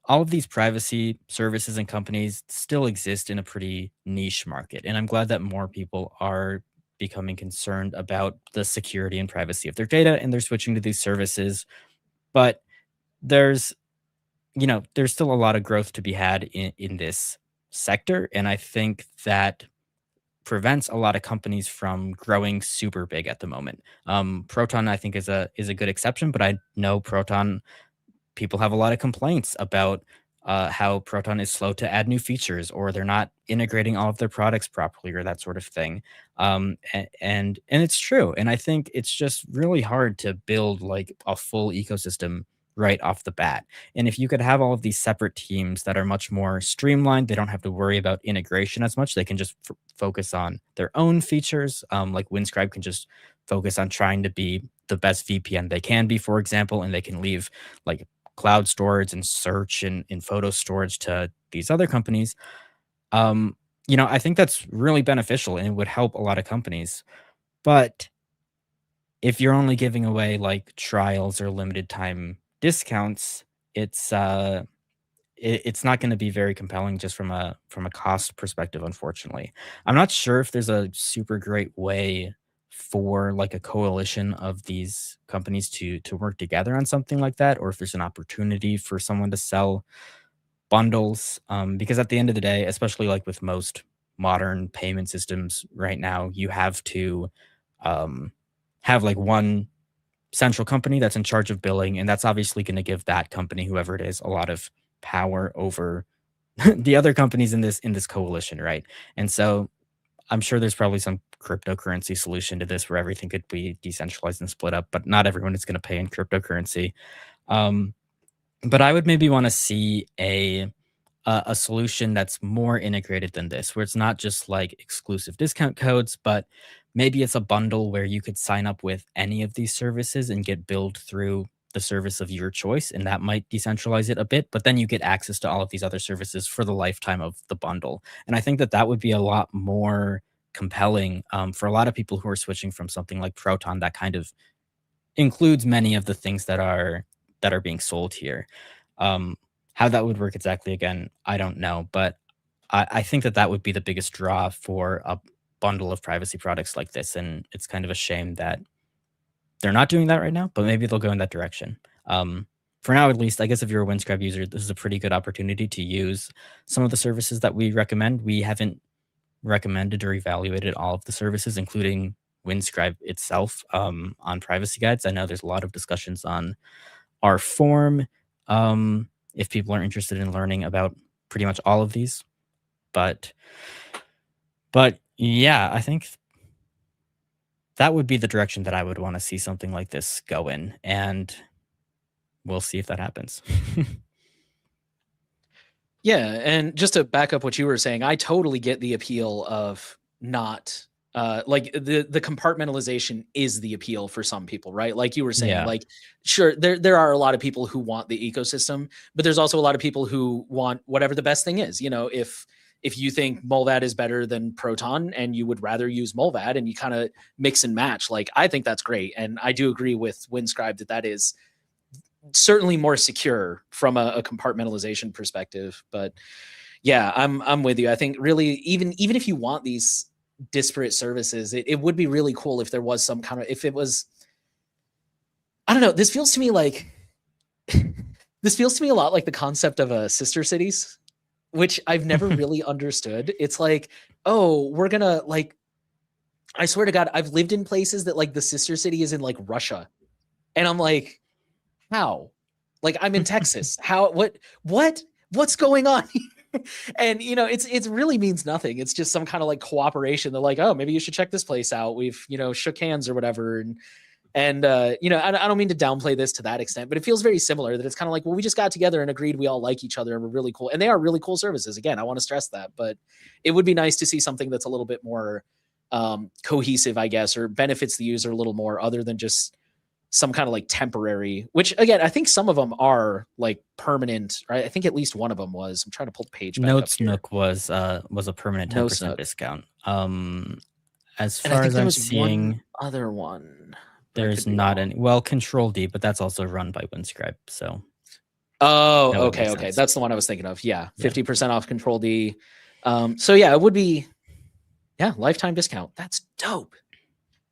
all of these privacy services and companies still exist in a pretty niche market. And I'm glad that more people are becoming concerned about the security and privacy of their data and they're switching to these services. But there's there's still a lot of growth to be had in this sector, and I think that prevents a lot of companies from growing super big at the moment. Proton, I think, is a good exception, but I know Proton people have a lot of complaints about how Proton is slow to add new features, or they're not integrating all of their products properly, or that sort of thing. And it's true. And I think it's just really hard to build like a full ecosystem right off the bat. And if you could have all of these separate teams that are much more streamlined, they don't have to worry about integration as much. They can just focus on their own features. Like Windscribe can just focus on trying to be the best VPN they can be, for example, and they can leave like cloud storage and search and photo storage to these other companies. I think that's really beneficial and it would help a lot of companies. But if you're only giving away like trials or limited time discounts, it's not going to be very compelling just from a cost perspective, unfortunately. I'm not sure if there's a super great way for like a coalition of these companies to work together on something like that, or if there's an opportunity for someone to sell bundles. Because at the end of the day, especially like with most modern payment systems right now, you have to um, have like one central company that's in charge of billing, and that's obviously going to give that company, whoever it is, a lot of power over the other companies in this coalition, right? And so I'm sure there's probably some cryptocurrency solution to this where everything could be decentralized and split up, but not everyone is going to pay in cryptocurrency. Um, but I would maybe want to see a solution that's more integrated than this, where it's not just like exclusive discount codes, but maybe it's a bundle where you could sign up with any of these services and get billed through the service of your choice, and that might decentralize it a bit, but then you get access to all of these other services for the lifetime of the bundle. And I think that that would be a lot more compelling for a lot of people who are switching from something like Proton that kind of includes many of the things that are being sold here. How that would work exactly, again, I don't know, but I think that that would be the biggest draw for a bundle of privacy products like this, and it's kind of a shame that they're not doing that right now, but maybe they'll go in that direction. For now, at least, I guess if you're a Windscribe user, this is a pretty good opportunity to use some of the services that we recommend. We haven't recommended or evaluated all of the services, including Windscribe itself, on privacy guides. I know there's a lot of discussions on our forum, if people are interested in learning about pretty much all of these. But yeah, I think that would be the direction that I would want to see something like this go in, and we'll see if that happens. Yeah, and just to back up what you were saying, I totally get the appeal of not like the compartmentalization is the appeal for some people, right? Like you were saying, Yeah. like sure there are a lot of people who want the ecosystem, but there's also a lot of people who want whatever the best thing is. If you think Molvad is better than Proton and you would rather use Molvad and you kind of mix and match, like I think that's great. And I do agree with Windscribe that is certainly more secure from a compartmentalization perspective. But yeah, I'm with you. I think really even if you want these disparate services, it would be really cool if there was some kind of, if it was, I don't know, this feels to me a lot like the concept of a sister cities, which I've never really understood. It's like, oh, we're gonna like, I swear to God, I've lived in places that like the sister city is in like Russia. And I'm like, how? Like I'm in Texas. How, what's going on? And it's really means nothing. It's just some kind of like cooperation. They're like, oh, maybe you should check this place out. We've, shook hands or whatever. And I don't mean to downplay this to that extent, but it feels very similar that it's kind of like, well, we just got together and agreed we all like each other and we're really cool. And they are really cool services. Again, I want to stress that, but it would be nice to see something that's a little bit more cohesive, I guess, or benefits the user a little more other than just some kind of like temporary, which again, I think some of them are like permanent, right? I think at least one of them was. I'm trying to pull the page back up here. Notesnook was a permanent 10% Notesnook. discount. As And I far think as there I'm was seeing, one other one. there's not any. Well, Control D, but that's also run by Windscribe. So Oh, that would make okay. sense. That's the one I was thinking of. Yeah, 50% off Control D. So yeah, it would be, yeah, lifetime discount. That's dope.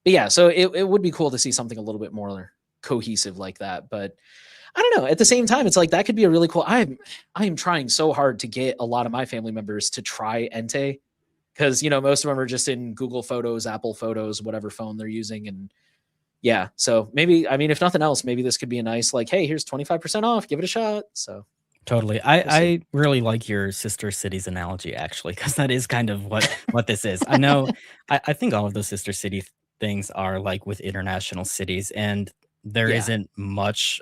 But yeah, so it would be cool to see something a little bit more cohesive like that. But I don't know. At the same time, it's like that could be a really cool. I'm trying so hard to get a lot of my family members to try Ente because most of them are just in Google Photos, Apple Photos, whatever phone they're using, and yeah. So maybe, I mean, if nothing else, maybe this could be a nice like, hey, here's 25% off. Give it a shot. So Totally. I really like your sister cities analogy actually, because that is kind of what this is. I know I think all of those sister city things are like with international cities, and there yeah, isn't much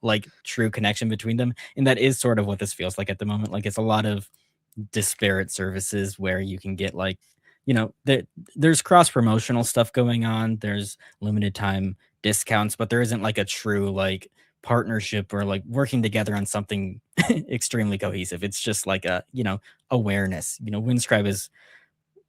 like true connection between them. And that is sort of what this feels like at the moment. Like it's a lot of disparate services where you can get like, there's cross promotional stuff going on. There's limited time discounts, but there isn't like a true like partnership or like working together on something extremely cohesive. It's just like a, awareness. Windscribe is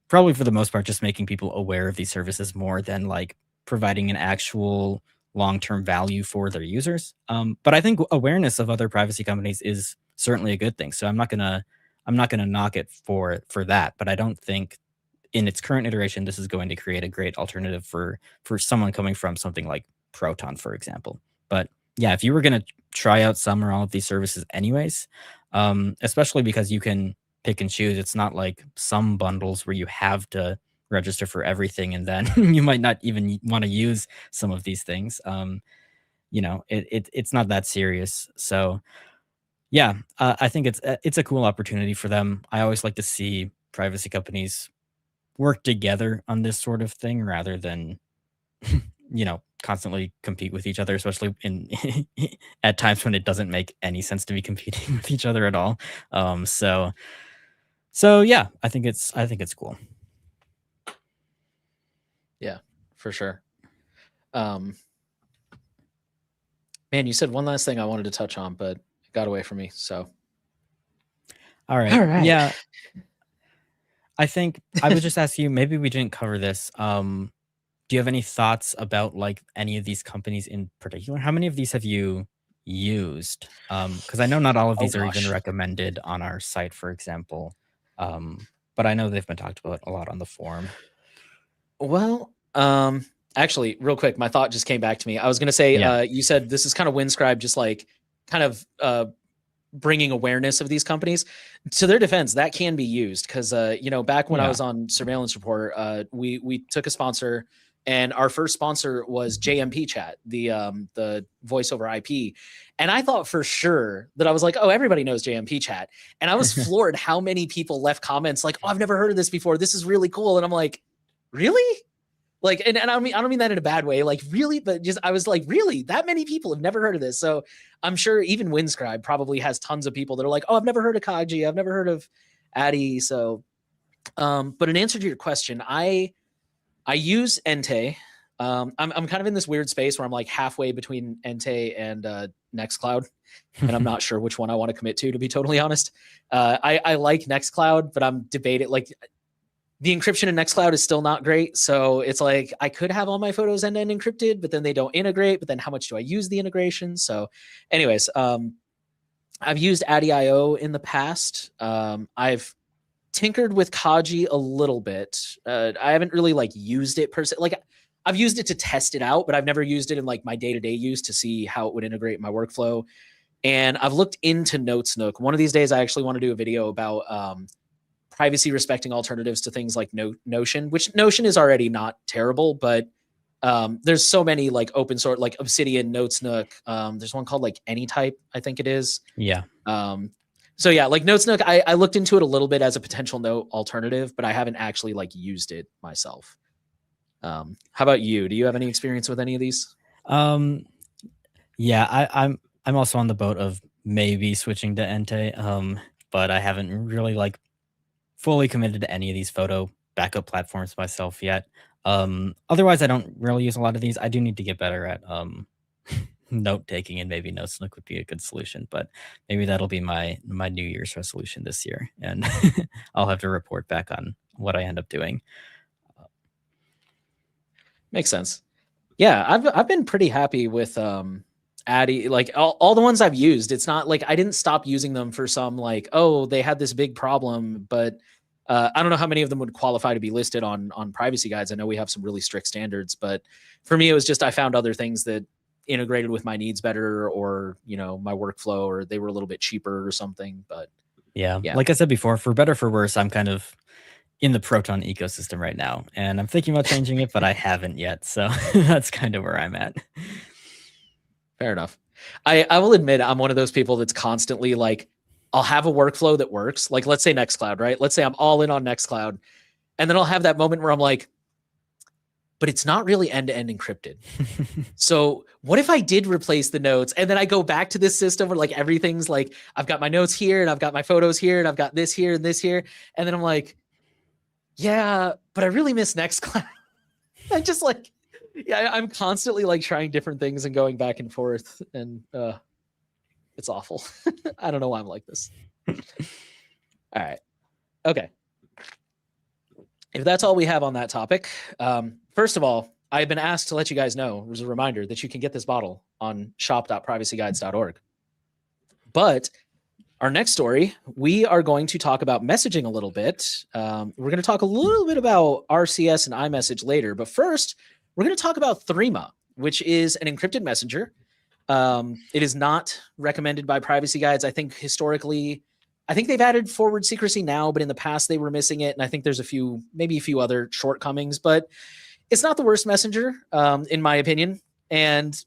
probably for the most part just making people aware of these services more than like providing an actual long-term value for their users. But I think awareness of other privacy companies is certainly a good thing. So I'm not gonna knock it for that. But I don't think in its current iteration this is going to create a great alternative for someone coming from something like Proton, for example. But yeah, if you were gonna try out some or all of these services anyways, especially because you can pick and choose. It's not like some bundles where you have to register for everything and then you might not even want to use some of these things. It's not that serious. So yeah, I think it's a cool opportunity for them. I always like to see privacy companies work together on this sort of thing rather than constantly compete with each other, especially in at times when it doesn't make any sense to be competing with each other at all. So yeah, I think it's cool. yeah, for sure. Um, Man, you said one last thing I wanted to touch on, but it got away from me. So, All right. all right. Yeah, I think I would just ask you, maybe we didn't cover this. Do you have any thoughts about like any of these companies in particular? How many of these have you used? Because I know not all of Oh these are even gosh. recommended on our site, for example. But I know they've been talked about a lot on the forum. Well, actually, real quick, my thought just came back to me. I was gonna say, Yeah. you said this is kind of Windscribe, just like kind of bringing awareness of these companies. To their defense, that can be used because back when I Yeah. was on surveillance report, we took a sponsor, and our first sponsor was JMP Chat, the voice over IP. And I thought for sure that I was like, oh, everybody knows JMP Chat. And I was floored how many people left comments like, oh, I've never heard of this before. This is really cool. And I'm like, really? Like, and I don't mean that in a bad way, like really, but just I was like, really, that many people have never heard of this. So I'm sure even Windscribe probably has tons of people that are like, oh, I've never heard of Kagi, I've never heard of Addy. So but in answer to your question, I use Ente. I'm kind of in this weird space where I'm like halfway between Ente and Nextcloud, and I'm not sure which one I want to commit to be totally honest. I like Nextcloud, but I'm debating like the encryption in Nextcloud is still not great. So it's like I could have all my photos end-to-end encrypted, but then they don't integrate. But then how much do I use the integration? So, anyways, I've used Addy.io in the past. I've tinkered with Kagi a little bit. I haven't really like used it per se. Like I've used it to test it out, but I've never used it in like my day-to-day use to see how it would integrate in my workflow. And I've looked into Notesnook. One of these days, I actually want to do a video about privacy respecting alternatives to things like Notion, which Notion is already not terrible, but there's so many like open source, like Obsidian, Notesnook. There's one called like AnyType, I think it is. Yeah. So yeah, like Notesnook, I looked into it a little bit as a potential note alternative, but I haven't actually like used it myself. How about you? Do you have any experience with any of these? Um, yeah, I'm also on the boat of maybe switching to Ente. But I haven't really like fully committed to any of these photo backup platforms myself yet. Otherwise, I don't really use a lot of these. I do need to get better at note taking, and maybe Notesnook would be a good solution. But maybe that'll be my New Year's resolution this year, and I'll have to report back on what I end up doing. Makes sense. Yeah, I've been pretty happy with Addy, like all the ones I've used. It's not like I didn't stop using them for some like, oh, they had this big problem, but I don't know how many of them would qualify to be listed on privacy guides. I know we have some really strict standards, but for me, it was just I found other things that integrated with my needs better, or my workflow, or they were a little bit cheaper or something. But Yeah. Yeah. Like I said before, for better or for worse, I'm kind of in the Proton ecosystem right now, and I'm thinking about changing it, but I haven't yet. So that's kind of where I'm at. Fair enough. I will admit I'm one of those people that's constantly like, I'll have a workflow that works. Like, let's say Nextcloud, right? Let's say I'm all in on Nextcloud, and then I'll have that moment where I'm like, but it's not really end-to-end encrypted. So what if I did replace the notes, and then I go back to this system where like everything's like, I've got my notes here, and I've got my photos here, and I've got this here and this here. And then I'm like, yeah, but I really miss Nextcloud. I just like, yeah, I'm constantly like trying different things and going back and forth, and it's awful. I don't know why I'm like this. All right. Okay. If that's all we have on that topic, first of all, I've been asked to let you guys know, as a reminder, that you can get this bottle on shop.privacyguides.org. But our next story, we are going to talk about messaging a little bit. We're going to talk a little bit about RCS and iMessage later. But first, we're going to talk about Threema, which is an encrypted messenger. It is not recommended by Privacy Guides. I think historically, I think they've added forward secrecy now, but in the past they were missing it. And I think there's maybe a few other shortcomings, but it's not the worst messenger, in my opinion. And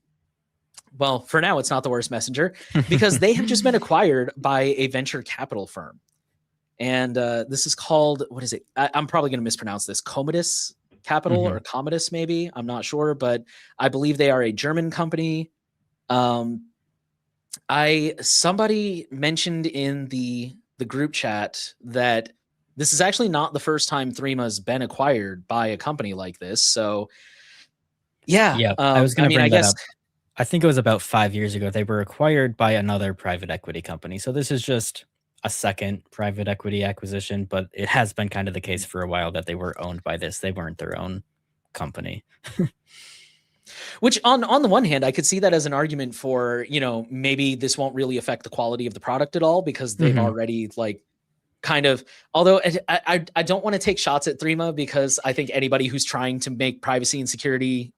well, for now, it's not the worst messenger because they have just been acquired by a venture capital firm. And this is called, what is it? I'm probably going to mispronounce this. Comitis Capital or Comitis, maybe. I'm not sure, but I believe they are a German company. Somebody mentioned in the group chat that this is actually not the first time Threema's been acquired by a company like this. So yeah, I was going to bring that up. I think it was about 5 years ago. They were acquired by another private equity company. So this is just a second private equity acquisition, but it has been kind of the case for a while that they were owned by this. They weren't their own company. Which on the one hand, I could see that as an argument for, maybe this won't really affect the quality of the product at all because they've already like kind of, although I don't want to take shots at Threema because I think anybody who's trying to make privacy and security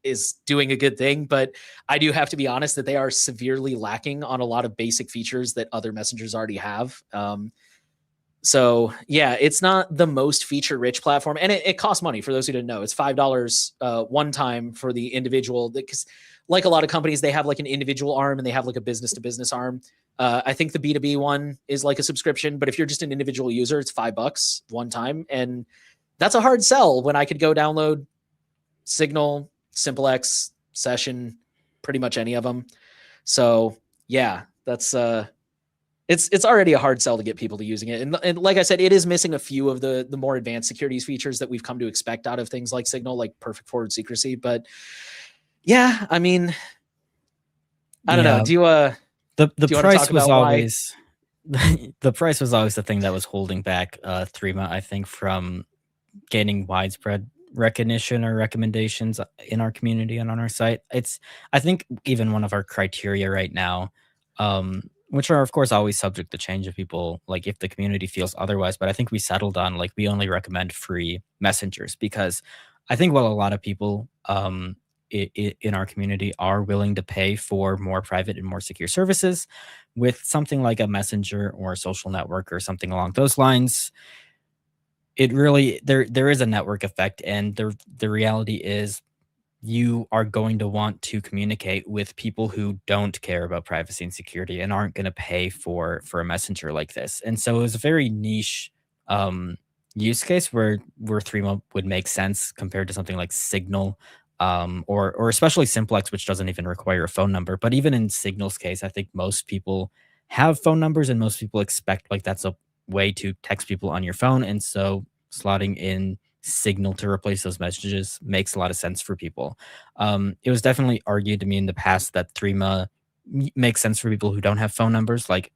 is doing a good thing. But I do have to be honest that they are severely lacking on a lot of basic features that other messengers already have. So yeah, it's not the most feature-rich platform, and it costs money. For those who didn't know, it's $5 one time for the individual. Because, like a lot of companies, they have like an individual arm and they have like a business-to-business arm. I think the B2B one is like a subscription, but if you're just an individual user, it's $5 one time, and that's a hard sell when I could go download Signal, SimpleX, Session, pretty much any of them. So yeah, that's it's already a hard sell to get people to using it. And like I said, it is missing a few of the more advanced securities features that we've come to expect out of things like Signal, like perfect forward secrecy. But yeah, I mean, I don't know. Do you the price was always the price was always the thing that was holding back Threema, I think, from gaining widespread recognition or recommendations in our community and on our site. It's, I think, even one of our criteria right now, which are of course always subject to change if people, like, if the community feels otherwise, but I think we settled on, like, we only recommend free messengers because I think while a lot of people in our community are willing to pay for more private and more secure services, with something like a messenger or a social network or something along those lines, it really, there is a network effect, and the reality is you are going to want to communicate with people who don't care about privacy and security and aren't going to pay for a messenger like this. And so it was a very niche use case where Threema would make sense compared to something like Signal, or especially Simplex, which doesn't even require a phone number. But even in Signal's case, I think most people have phone numbers, and most people expect, like, that's a way to text people on your phone. And so slotting in Signal to replace those messages makes a lot of sense for people. It was definitely argued to me in the past that Threema makes sense for people who don't have phone numbers. Like,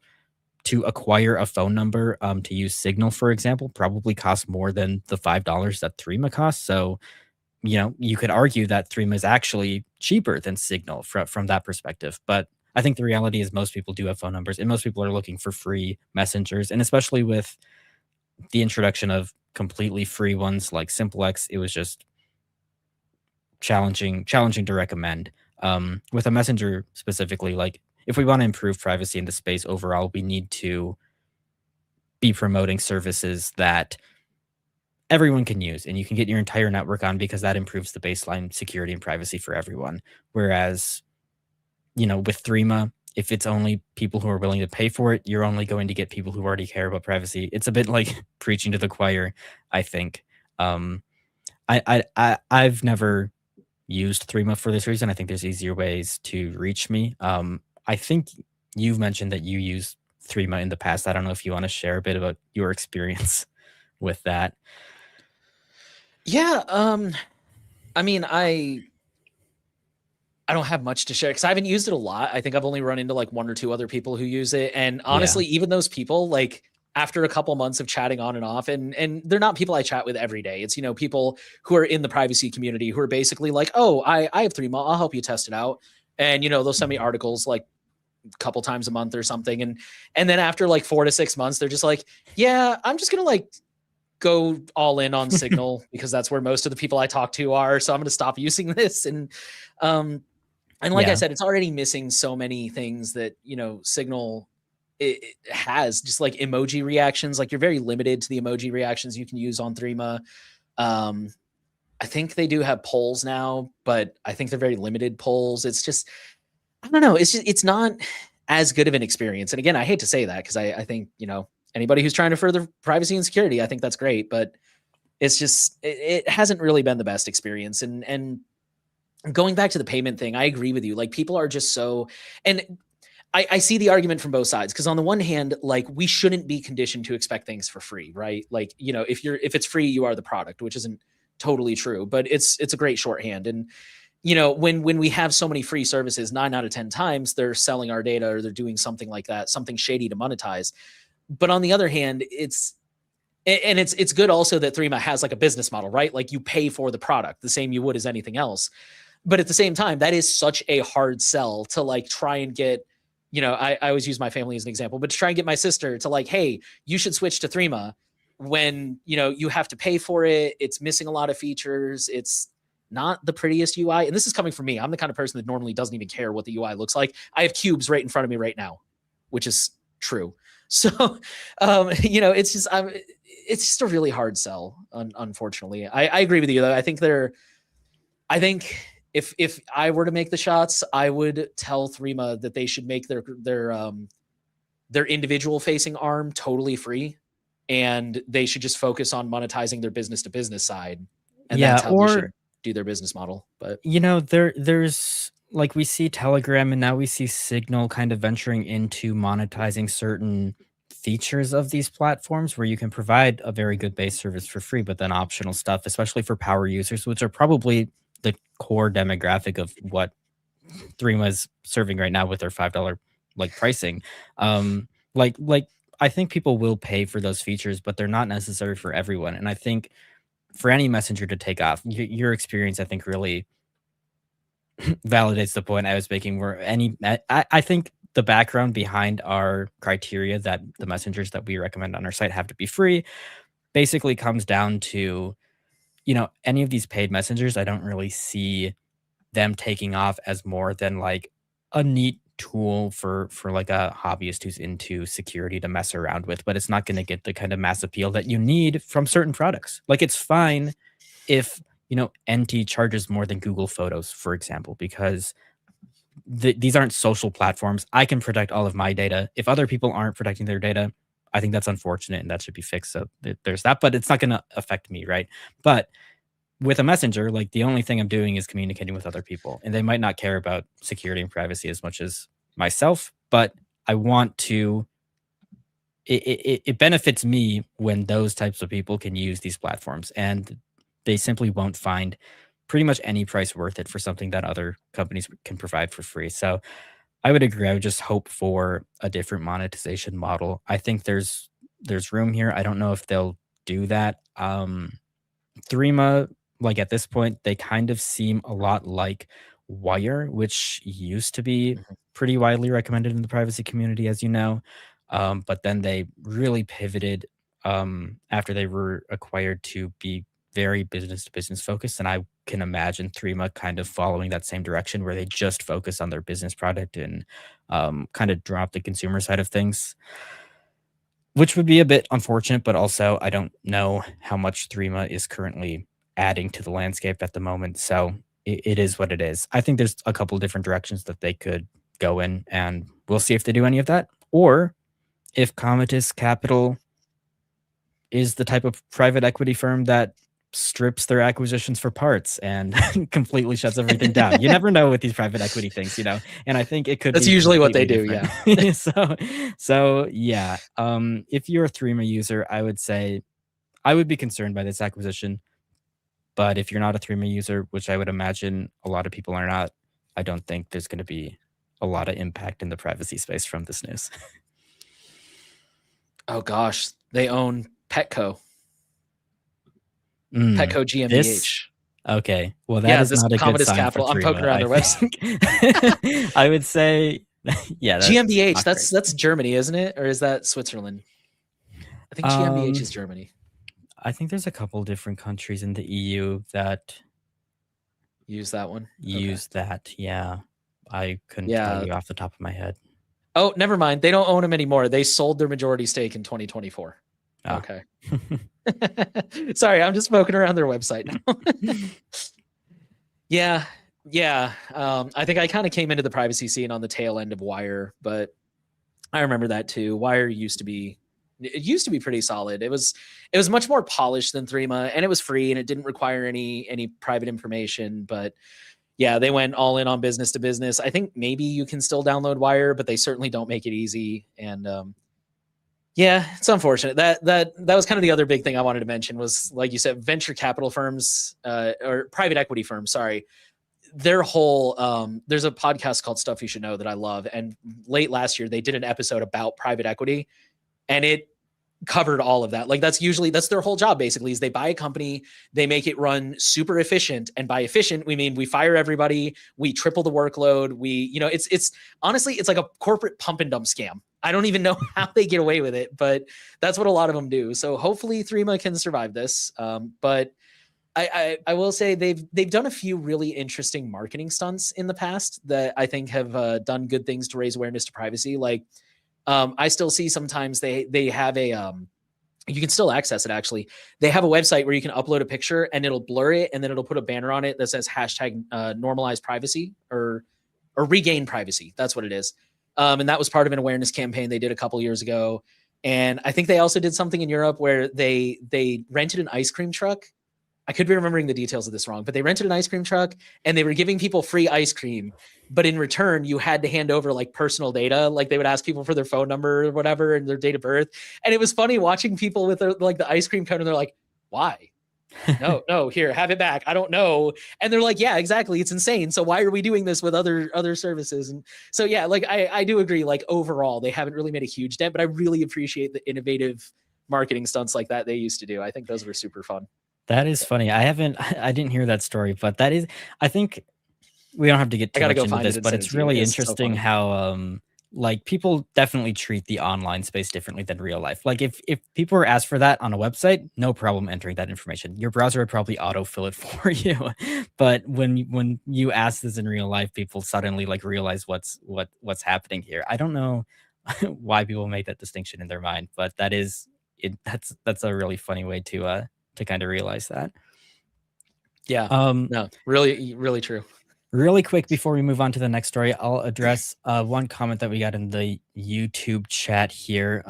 to acquire a phone number to use Signal, for example, probably costs more than the $5 that Threema costs. So, you could argue that Threema is actually cheaper than Signal from that perspective. But I think the reality is most people do have phone numbers, and most people are looking for free messengers. And especially with the introduction of completely free ones like Simplex, it was just challenging to recommend. With a messenger specifically, like if we want to improve privacy in the space overall, we need to be promoting services that everyone can use and you can get your entire network on, because that improves the baseline security and privacy for everyone. Whereas, with Threema, if it's only people who are willing to pay for it, you're only going to get people who already care about privacy. It's a bit like preaching to the choir, I think. I've never used Threema for this reason. I think there's easier ways to reach me. I think you've mentioned that you use Threema in the past. I don't know if you want to share a bit about your experience with that. Yeah, I mean, I don't have much to share because I haven't used it a lot. I think I've only run into like one or two other people who use it. And honestly, even those people, like after a couple months of chatting on and off, and they're not people I chat with every day. It's, people who are in the privacy community who are basically like, oh, I have Threema, I'll help you test it out. And they'll send me articles like a couple times a month or something. And then after like 4 to 6 months, they're just like, yeah, I'm just gonna like go all in on Signal because that's where most of the people I talk to are. So I'm gonna stop using this. And like I said, it's already missing so many things that, Signal it has, just like emoji reactions. Like you're very limited to the emoji reactions you can use on Threema. I think they do have polls now, but I think they're very limited polls. It's just, I don't know. It's not as good of an experience. And again, I hate to say that because I think, anybody who's trying to further privacy and security, I think that's great, but it's just, it hasn't really been the best experience. And going back to the payment thing, I agree with you. Like people are just so, and I see the argument from both sides. Cause on the one hand, like we shouldn't be conditioned to expect things for free, right? Like, if it's free, you are the product, which isn't totally true, but it's a great shorthand. And, when we have so many free services, 9 out of 10 times they're selling our data or they're doing something like that, something shady to monetize. But on the other hand, it's good also that Threema has like a business model, right? Like you pay for the product the same you would as anything else. But at the same time, that is such a hard sell to like try and get, I always use my family as an example, but to try and get my sister to like, hey, you should switch to Threema when, you have to pay for it. It's missing a lot of features. It's not the prettiest UI. And this is coming from me. I'm the kind of person that normally doesn't even care what the UI looks like. I have cubes right in front of me right now, which is true. So, it's just a really hard sell, unfortunately. I agree with you though. I think if I were to make the shots, I would tell Threema that they should make their individual facing arm totally free, and they should just focus on monetizing their business to business side. And that's how they should do their business model. But there's like we see Telegram and now we see Signal kind of venturing into monetizing certain features of these platforms where you can provide a very good base service for free, but then optional stuff, especially for power users, which are probably the core demographic of what Threema is serving right now with their $5 like pricing. Like I think people will pay for those features, but they're not necessary for everyone. And I think for any messenger to take off, your experience, I think, really validates the point I was making. Where I think the background behind our criteria that the messengers that we recommend on our site have to be free basically comes down to, any of these paid messengers, I don't really see them taking off as more than like a neat tool for like a hobbyist who's into security to mess around with, but it's not going to get the kind of mass appeal that you need from certain products. Like it's fine if, Ente charges more than Google Photos, for example, because these aren't social platforms. I can protect all of my data. If other people aren't protecting their data, I think that's unfortunate and that should be fixed. So there's that, but it's not going to affect me, right? But with a messenger, like the only thing I'm doing is communicating with other people, and they might not care about security and privacy as much as myself, but I want to, it benefits me when those types of people can use these platforms, and they simply won't find pretty much any price worth it for something that other companies can provide for free. So I would agree. I would just hope for a different monetization model. I think there's room here. I don't know if they'll do that. Threema, like at this point, they kind of seem a lot like Wire, which used to be pretty widely recommended in the privacy community, as you know. But then they really pivoted after they were acquired to be very business to business focused. And I can imagine Threema kind of following that same direction where they just focus on their business product and kind of drop the consumer side of things, which would be a bit unfortunate. But also, I don't know how much Threema is currently adding to the landscape at the moment. So it is what it is. I think there's a couple different directions that they could go in, and we'll see if they do any of that, or if Comitis Capital is the type of private equity firm that strips their acquisitions for parts and completely shuts everything down. You never know with these private equity things, you know. And I think it could. That's be usually what they do. different. Yeah. So yeah. If you're a Threema user, I would say I would be concerned by this acquisition. But if you're not a Threema user, which I would imagine a lot of people are not, I don't think there's going to be a lot of impact in the privacy space from this news. Oh gosh, they own Petco. Mm, Petco GmbH. this- Okay, well that is not a good Comitis sign Capital. for I'm Threema, poking around I their think. I would say, yeah, that's GmbH. not That's Germany, isn't it, or is that Switzerland? I think GmbH is Germany. I think there's a couple different countries in the EU that Use that one. use that. Yeah, I couldn't tell you off the top of my head. Oh, never mind. They don't own them anymore. They sold their majority stake in 2024. Ah. Okay. Sorry, I'm just poking around their website now. Yeah. I think I kind of came into the privacy scene on the tail end of Wire, but I remember that too. Wire used to be pretty solid. It was much more polished than Threema, and it was free and it didn't require any private information. But yeah, they went all in on business to business. I think maybe you can still download Wire, but they certainly don't make it easy. And yeah, it's unfortunate. That was kind of the other big thing I wanted to mention was, like you said, venture capital firms or private equity firms. Sorry, their whole there's a podcast called Stuff You Should Know that I love, and late last year they did an episode about private equity, and it covered all of that. Like that's their whole job basically, is they buy a company, they make it run super efficient, and by efficient we mean we fire everybody, we triple the workload, it's honestly it's like a corporate pump and dump scam. I don't even know how they get away with it, but that's what a lot of them do. So hopefully Threema can survive this. But I will say they've done a few really interesting marketing stunts in the past that I think have done good things to raise awareness to privacy. Like I still see sometimes they have a you can still access it. Actually, they have a website where you can upload a picture and it'll blur it, and then it'll put a banner on it that says hashtag normalize privacy or regain privacy. That's what it is. And that was part of an awareness campaign they did a couple years ago. And I think they also did something in Europe where they rented an ice cream truck. I could be remembering the details of this wrong, but they rented an ice cream truck and they were giving people free ice cream. But in return, you had to hand over like personal data. Like they would ask people for their phone number or whatever and their date of birth. And it was funny watching people with like the ice cream cone, and they're like, why? No, here, have it back. I don't know. And they're like, yeah, exactly. It's insane. So why are we doing this with other services? And so, yeah, like I do agree, like overall, they haven't really made a huge dent, but I really appreciate the innovative marketing stunts like that they used to do. I think those were super fun. That is funny. I didn't hear that story, but that is, I think we don't have to get too much into this, but it's really interesting how like people definitely treat the online space differently than real life. Like if people were asked for that on a website, no problem entering that information. Your browser would probably autofill it for you. But when you ask this in real life, people suddenly like realize what's happening here. I don't know why people make that distinction in their mind, but that is it. That's a really funny way to kind of realize that. Yeah. No, really, really true. Really quick before we move on to the next story, I'll address one comment that we got in the YouTube chat here.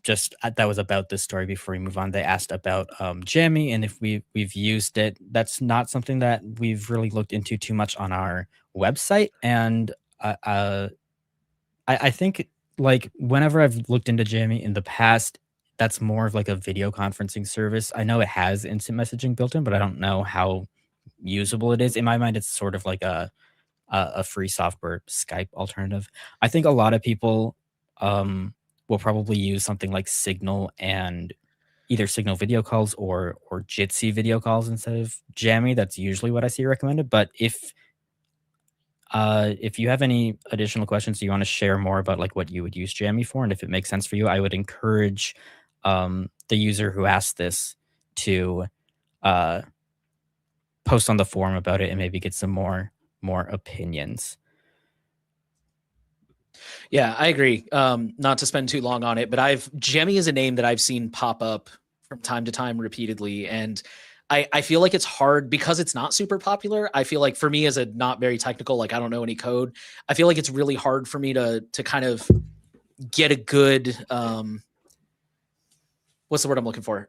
Just that was about this story before we move on. They asked about Jammy and if we've used it. That's not something that we've really looked into too much on our website. And I think like whenever I've looked into Jammy in the past, that's more of like a video conferencing service. I know it has instant messaging built in, but I don't know how usable it is. In my mind, it's sort of like a free software Skype alternative. I think a lot of people will probably use something like Signal and either Signal video calls or Jitsi video calls instead of Jammy. That's usually what I see recommended. But if you have any additional questions, you want to share more about like what you would use Jammy for, and if it makes sense for you, I would encourage the user who asked this to post on the forum about it and maybe get some more opinions. Yeah, I agree. Not to spend too long on it, but Gemmy is a name that I've seen pop up from time to time repeatedly. And I feel like it's hard because it's not super popular. I feel like for me as a not very technical, like I don't know any code, I feel like it's really hard for me to kind of get a good, what's the word I'm looking for?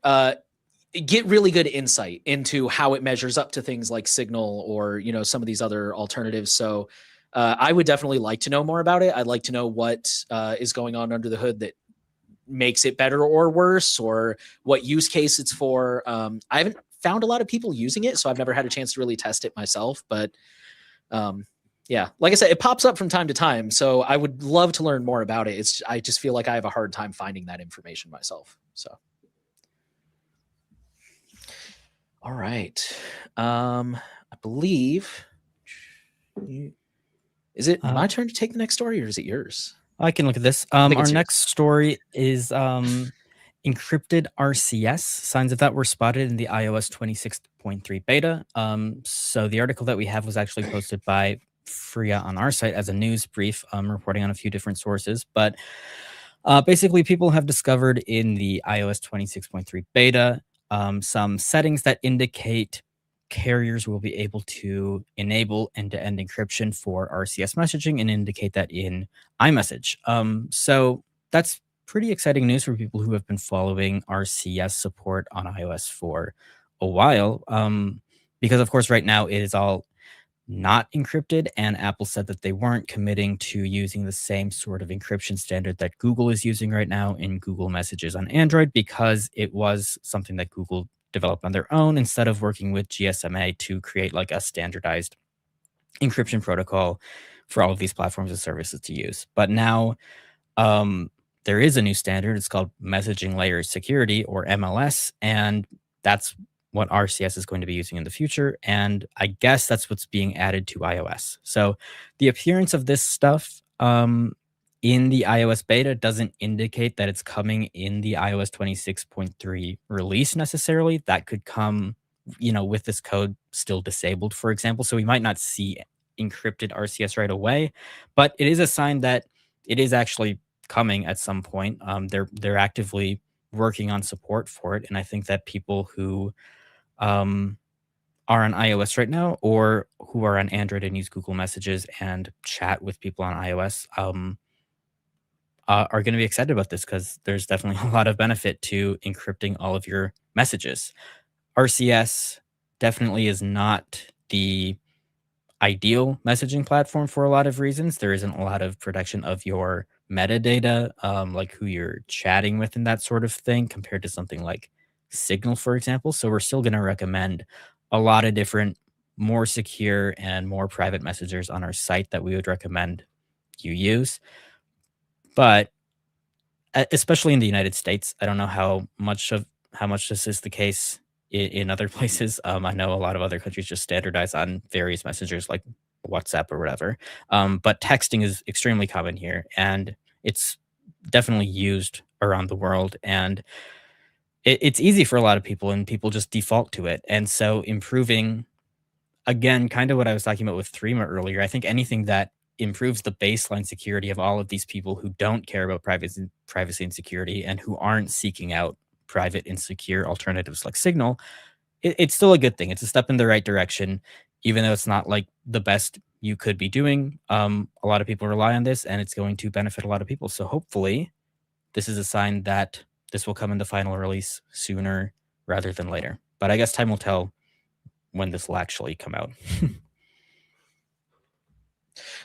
Get really good insight into how it measures up to things like Signal or, you know, some of these other alternatives. So I would definitely like to know more about it. I'd like to know what is going on under the hood that makes it better or worse, or what use case it's for. I haven't found a lot of people using it, so I've never had a chance to really test it myself. But yeah, like I said, it pops up from time to time. So I would love to learn more about it. I just feel like I have a hard time finding that information myself. So. All right. I believe. Is it my turn to take the next story, or is it yours? I can look at this. Our next story is encrypted RCS. Signs of that were spotted in the iOS 26.3 beta. So the article that we have was actually posted by Freya on our site as a news brief, reporting on a few different sources. But basically, people have discovered in the iOS 26.3 beta some settings that indicate carriers will be able to enable end-to-end encryption for RCS messaging and indicate that in iMessage. So that's pretty exciting news for people who have been following RCS support on iOS for a while. Because of course, right now it is all not encrypted, and Apple said that they weren't committing to using the same sort of encryption standard that Google is using right now in Google Messages on Android, because it was something that Google developed on their own instead of working with GSMA to create like a standardized encryption protocol for all of these platforms and services to use. But now there is a new standard. It's called Messaging Layer Security, or MLS, and that's what RCS is going to be using in the future. And I guess that's what's being added to iOS. So the appearance of this stuff in the iOS beta doesn't indicate that it's coming in the iOS 26.3 release necessarily. That could come, you know, with this code still disabled, for example. So we might not see encrypted RCS right away, but it is a sign that it is actually coming at some point. They're actively working on support for it. And I think that people who are on iOS right now, or who are on Android and use Google Messages and chat with people on iOS, are going to be excited about this, because there's definitely a lot of benefit to encrypting all of your messages. RCS definitely is not the ideal messaging platform for a lot of reasons. There isn't a lot of protection of your metadata, like who you're chatting with and that sort of thing, compared to something like Signal, for example. So we're still going to recommend a lot of different, more secure and more private messengers on our site that we would recommend you use. But especially in the United States, I don't know how much this is the case in other places. I know a lot of other countries just standardize on various messengers like WhatsApp or whatever. But texting is extremely common here, and it's definitely used around the world. And it's easy for a lot of people, and people just default to it. And so improving, again, kind of what I was talking about with Threema earlier, I think anything that improves the baseline security of all of these people who don't care about privacy and security, and who aren't seeking out private and secure alternatives like Signal, it's still a good thing. It's a step in the right direction, even though it's not like the best you could be doing. A lot of people rely on this, and it's going to benefit a lot of people. So hopefully this is a sign that this will come in the final release sooner rather than later. But I guess time will tell when this will actually come out.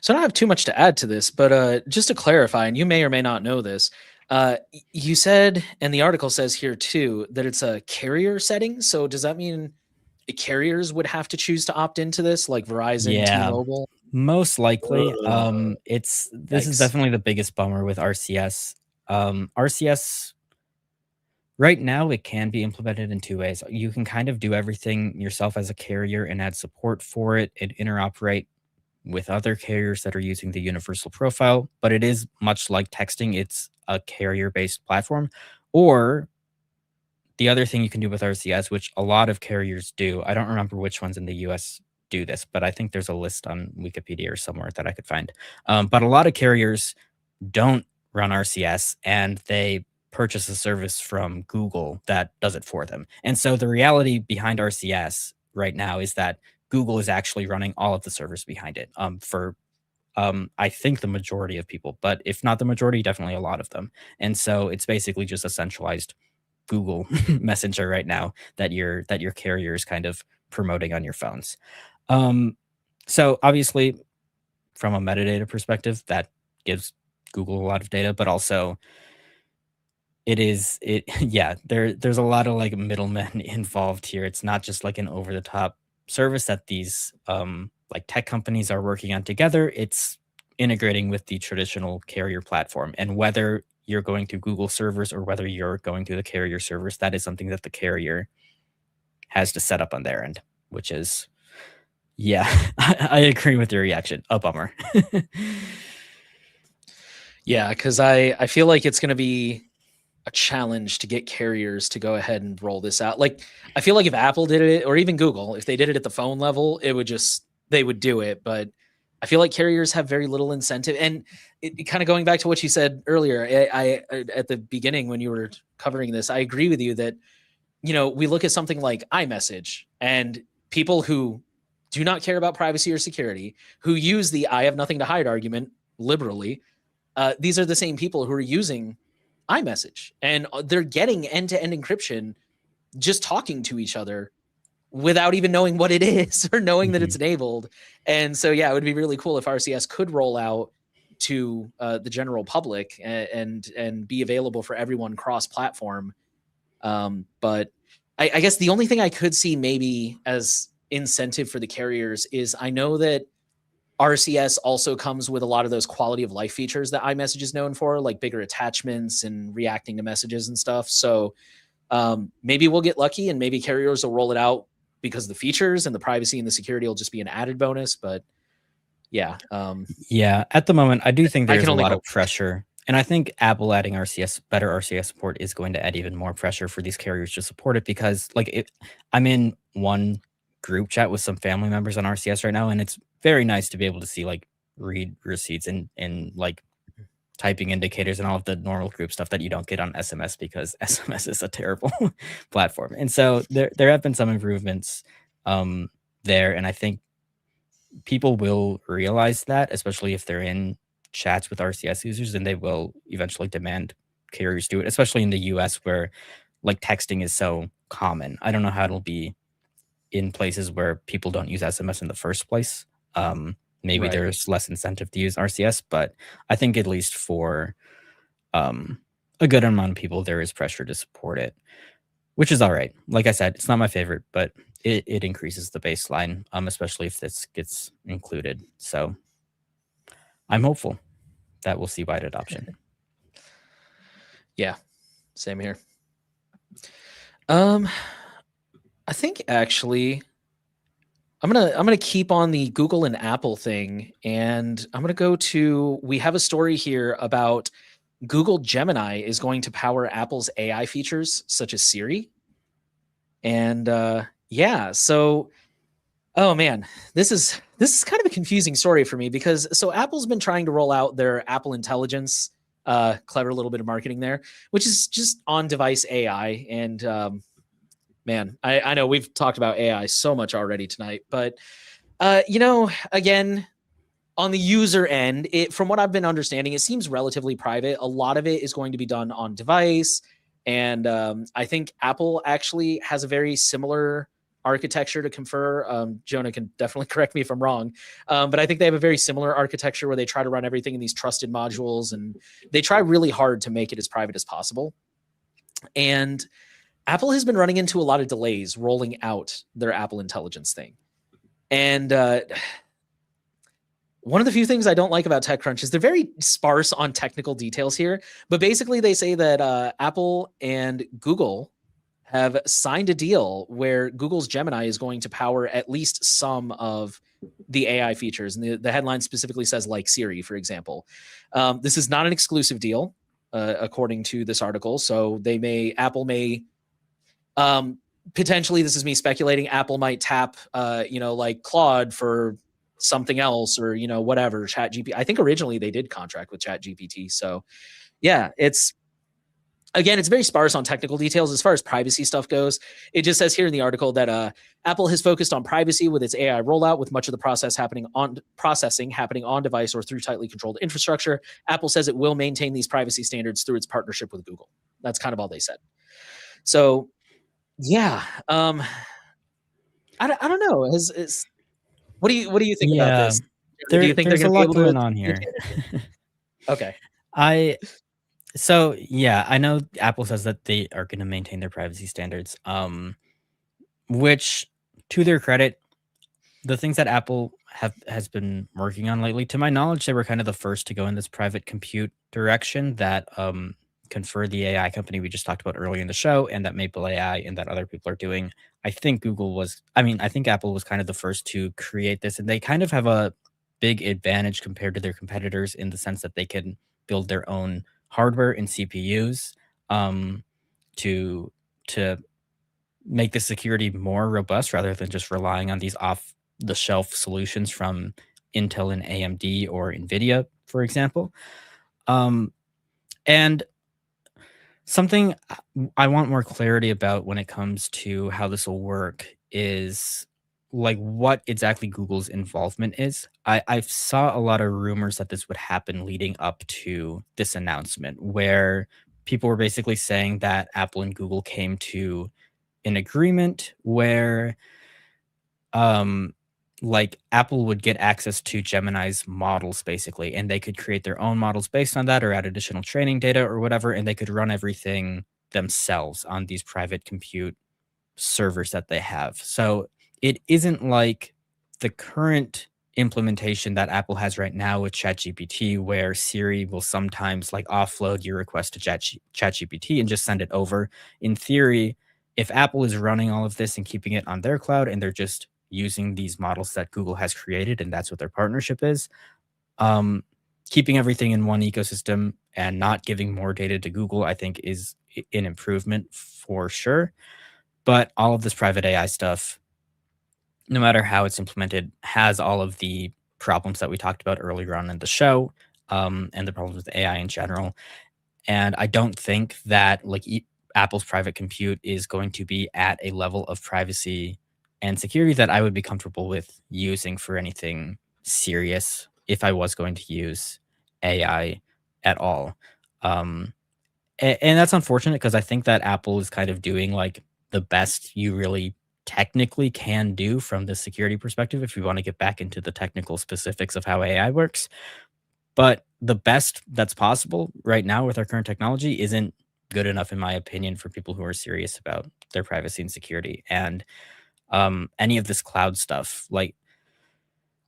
So I don't have too much to add to this, but just to clarify, and you may or may not know this, you said, and the article says here too, that it's a carrier setting. So does that mean carriers would have to choose to opt into this, like Verizon, Yeah, T-Mobile? most likely. This is Yikes. definitely the biggest bummer with RCS. RCS right now, it can be implemented in two ways. You can kind of do everything yourself as a carrier and add support for it and interoperate with other carriers that are using the universal profile, but it is much like texting. It's a carrier-based platform. Or the other thing you can do with RCS, which a lot of carriers do, I don't remember which ones in the US do this, but I think there's a list on Wikipedia or somewhere that I could find. But a lot of carriers don't run RCS, and they purchase a service from Google that does it for them. And so the reality behind RCS right now is that Google is actually running all of the servers behind it, for I think the majority of people, but if not the majority, definitely a lot of them. And so it's basically just a centralized Google Messenger right now that your carrier is kind of promoting on your phones. Um, so obviously, from a metadata perspective, that gives Google a lot of data, but also yeah, there's a lot of like middlemen involved here. It's not just like an over the top service that these like tech companies are working on together. It's integrating with the traditional carrier platform. And whether you're going through Google servers or whether you're going through the carrier servers, that is something that the carrier has to set up on their end, which is, yeah, I agree with your reaction. A bummer. Yeah, because I feel like it's going to be a challenge to get carriers to go ahead and roll this out. Like, I feel like if Apple did it, or even Google, if they did it at the phone level, they would do it. But I feel like carriers have very little incentive. And it kind of going back to what you said earlier, I at the beginning when you were covering this, I agree with you that, we look at something like iMessage, and people who do not care about privacy or security, who use the "I have nothing to hide" argument liberally, these are the same people who are using iMessage, and they're getting end-to-end encryption just talking to each other without even knowing what it is or knowing that it's enabled. And so, yeah, it would be really cool if RCS could roll out to the general public and be available for everyone cross-platform. But I guess the only thing I could see maybe as incentive for the carriers is, I know that RCS also comes with a lot of those quality of life features that iMessage is known for, like bigger attachments and reacting to messages and stuff. So maybe we'll get lucky and maybe carriers will roll it out because the features and the privacy and the security will just be an added bonus. But yeah. Yeah, at the moment, I do think I there's can a only lot of hope. pressure. And I think Apple adding better RCS support is going to add even more pressure for these carriers to support it, because I'm in one group chat with some family members on RCS right now, and it's very nice to be able to see like read receipts and like typing indicators and all of the normal group stuff that you don't get on SMS, because SMS is a terrible platform. And so there have been some improvements there, and I think people will realize that, especially if they're in chats with RCS users, and they will eventually demand carriers do it, especially in the US where like texting is so common. I don't know how it'll be in places where people don't use SMS in the first place. Maybe Right. there's less incentive to use RCS, but I think at least for a good amount of people, there is pressure to support it, which is all right. Like I said, it's not my favorite, but it increases the baseline, especially if this gets included. So I'm hopeful that we'll see wide adoption. Yeah, same here. I think actually I'm gonna keep on the Google and Apple thing, and I'm gonna go to, we have a story here about Google Gemini is going to power Apple's AI features such as Siri. And yeah, so oh man, this is kind of a confusing story for me, because so Apple's been trying to roll out their Apple Intelligence, clever little bit of marketing there, which is just on device AI. And man, I know we've talked about AI so much already tonight, but again, on the user end, from what I've been understanding, it seems relatively private. A lot of it is going to be done on device. And I think Apple actually has a very similar architecture to Confer. Jonah can definitely correct me if I'm wrong. But I think they have a very similar architecture where they try to run everything in these trusted modules, and they try really hard to make it as private as possible. And Apple has been running into a lot of delays rolling out their Apple Intelligence thing. And one of the few things I don't like about TechCrunch is they're very sparse on technical details here. But basically, they say that Apple and Google have signed a deal where Google's Gemini is going to power at least some of the AI features. And the headline specifically says, like Siri, for example. This is not an exclusive deal, according to this article. So Apple may Potentially, this is me speculating. Apple might tap, like Claude for something else, or whatever. ChatGPT. I think originally they did contract with ChatGPT. So yeah, it's very sparse on technical details. As far as privacy stuff goes, it just says here in the article that Apple has focused on privacy with its AI rollout, with much of the processing happening on device or through tightly controlled infrastructure. Apple says it will maintain these privacy standards through its partnership with Google. That's kind of all they said. So yeah, I don't know. What do you think about Yeah, this? Do you think they're there's a going to be lot able to going on maintain here. it? Okay. So yeah, I know Apple says that they are going to maintain their privacy standards, which, to their credit, the things that Apple has been working on lately, to my knowledge, they were kind of the first to go in this private compute direction that Confer, the AI company we just talked about earlier in the show, and that Maple AI and that other people are doing. I think I think Apple was kind of the first to create this, and they kind of have a big advantage compared to their competitors in the sense that they can build their own hardware and CPUs um, to to make the security more robust rather than just relying on these off the shelf solutions from Intel and AMD or Nvidia, for example. Um, and something I want more clarity about when it comes to how this will work is like what exactly Google's involvement is. I saw a lot of rumors that this would happen leading up to this announcement, where people were basically saying that Apple and Google came to an agreement where um like Apple would get access to Gemini's models basically, and they could create their own models based on that or add additional training data or whatever, and they could run everything themselves on these private compute servers that they have. So it isn't like the current implementation that Apple has right now with ChatGPT, where Siri will sometimes like offload your request to ChatGPT and just send it over. In theory, if Apple is running all of this and keeping it on their cloud and they're just using these models that Google has created, and that's what their partnership is, um, keeping everything in one ecosystem and not giving more data to Google, I think is an improvement for sure. But all of this private AI stuff, no matter how it's implemented, has all of the problems that we talked about earlier on in the show, and the problems with AI in general. And I don't think that Apple's private compute is going to be at a level of privacy and security that I would be comfortable with using for anything serious if I was going to use AI at all. Um, and that's unfortunate because I think that Apple is kind of doing like the best you really technically can do from the security perspective if we want to get back into the technical specifics of how AI works. But the best that's possible right now with our current technology isn't good enough, in my opinion, for people who are serious about their privacy and security. And any of this cloud stuff, like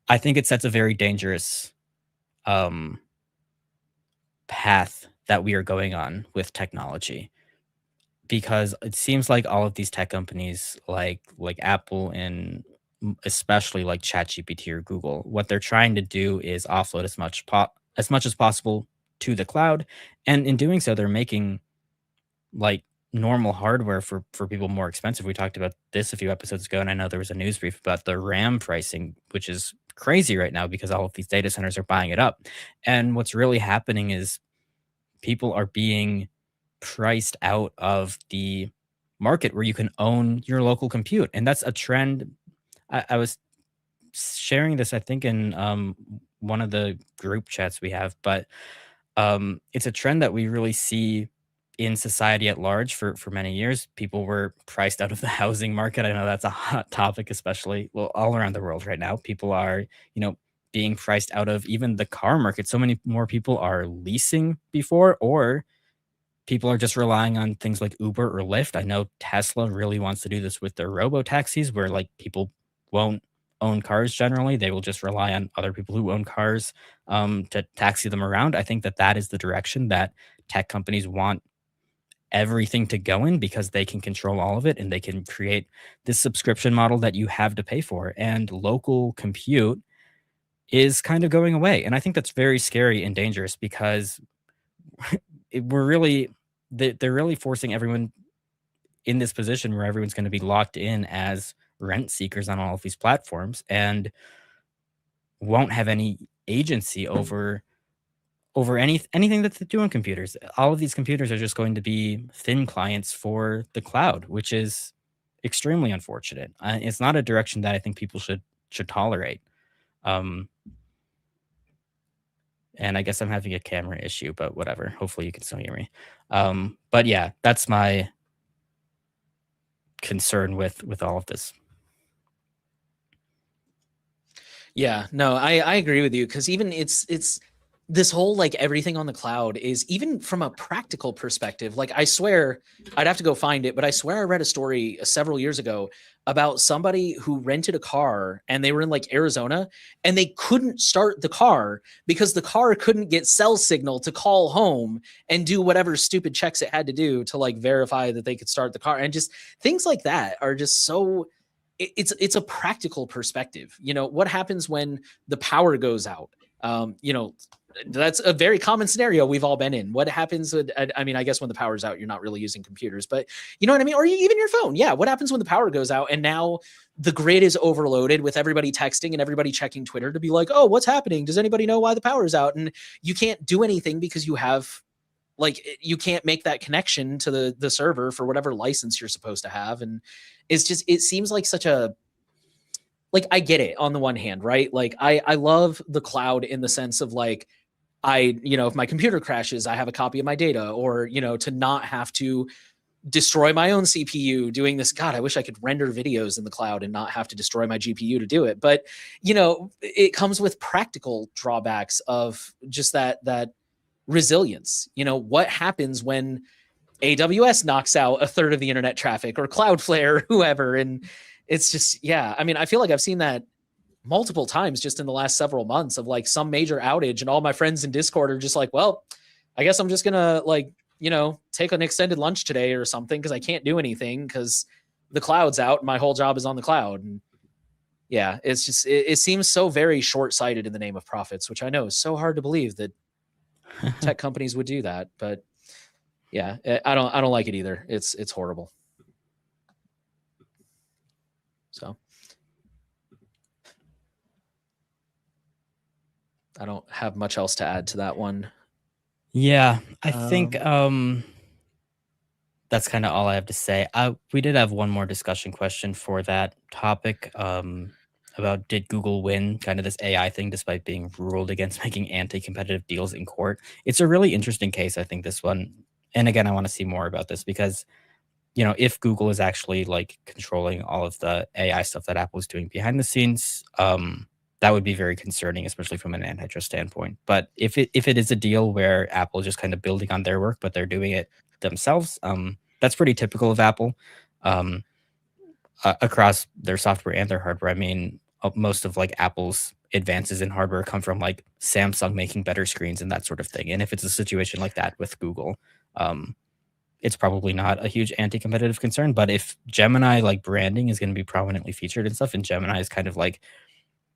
I think it sets a very dangerous um, path that we are going on with technology, because it seems like all of these tech companies like Apple and especially like ChatGPT or Google, what they're trying to do is offload as much as possible to the cloud, and in doing so, they're making like normal hardware for people more expensive. We talked about this a few episodes ago, and I know there was a news brief about the RAM pricing, which is crazy right now because all of these data centers are buying it up. And what's really happening is people are being priced out of the market where you can own your local compute. And that's a trend. I was sharing this, I think, in one of the group chats we have, but it's a trend that we really see in society at large. For many years, people were priced out of the housing market. I know that's a hot topic, especially well all around the world right now. People are, being priced out of even the car market. So many more people are leasing before, or people are just relying on things like Uber or Lyft. I know Tesla really wants to do this with their robo taxis, where like people won't own cars generally. They will just rely on other people who own cars to taxi them around. I think that that is the direction that tech companies want everything to go in, because they can control all of it and they can create this subscription model that you have to pay for. And local compute is kind of going away. And I think that's very scary and dangerous because we're really they're really forcing everyone in this position where everyone's going to be locked in as rent seekers on all of these platforms and won't have any agency over anything that they do on computers. All of these computers are just going to be thin clients for the cloud, which is extremely unfortunate. It's not a direction that I think people should tolerate. And I guess I'm having a camera issue, but whatever. Hopefully you can still hear me. But yeah, that's my concern with all of this. Yeah, no, I agree with you, because even it's this whole like everything on the cloud is, even from a practical perspective, like I swear I'd have to go find it, but I swear I read a story several years ago about somebody who rented a car and they were in like Arizona and they couldn't start the car because the car couldn't get cell signal to call home and do whatever stupid checks it had to do to like verify that they could start the car. And just things like that are just so, it's a practical perspective. You know, what happens when the power goes out? You know, that's a very common scenario we've all been in. What happens with, I mean, I guess when the power's out, you're not really using computers, but you know what I mean? Or even your phone. Yeah. What happens when the power goes out and now the grid is overloaded with everybody texting and everybody checking Twitter to be like, oh, what's happening? Does anybody know why the power is out? And you can't do anything because you have, like, you can't make that connection to the server for whatever license you're supposed to have. And it's just, it seems like such a, like, I get it on the one hand, right? Like I love the cloud in the sense of like, you know, if my computer crashes, I have a copy of my data, or, you know, to not have to destroy my own CPU doing this. God, I wish I could render videos in the cloud and not have to destroy my GPU to do it. But, you know, it comes with practical drawbacks of just that resilience. You know, what happens when AWS knocks out a third of the internet traffic, or Cloudflare, or whoever? And it's just, yeah, I mean, I feel like I've seen that multiple times just in the last several months, of like some major outage, and all my friends in Discord are just like, well, I guess I'm just gonna, like, you know, take an extended lunch today or something because I can't do anything because the cloud's out and my whole job is on the cloud. And yeah, it's just, it seems so very short-sighted in the name of profits, which I know is so hard to believe that tech companies would do that. But yeah, I don't like it either. It's horrible. So I don't have much else to add to that one. Yeah, I think that's kind of all I have to say. We did have one more discussion question for that topic, about did Google win kind of this AI thing despite being ruled against making anti-competitive deals in court. It's a really interesting case, I think, this one. And again, I want to see more about this because, you know, if Google is actually like controlling all of the AI stuff that Apple is doing behind the scenes, that would be very concerning, especially from an antitrust standpoint. But if it is a deal where Apple is just kind of building on their work, but they're doing it themselves, that's pretty typical of Apple, across their software and their hardware. I mean, most of like Apple's advances in hardware come from like Samsung making better screens and that sort of thing. And if it's a situation like that with Google, it's probably not a huge anti-competitive concern. But if Gemini like branding is going to be prominently featured and stuff, and Gemini is kind of like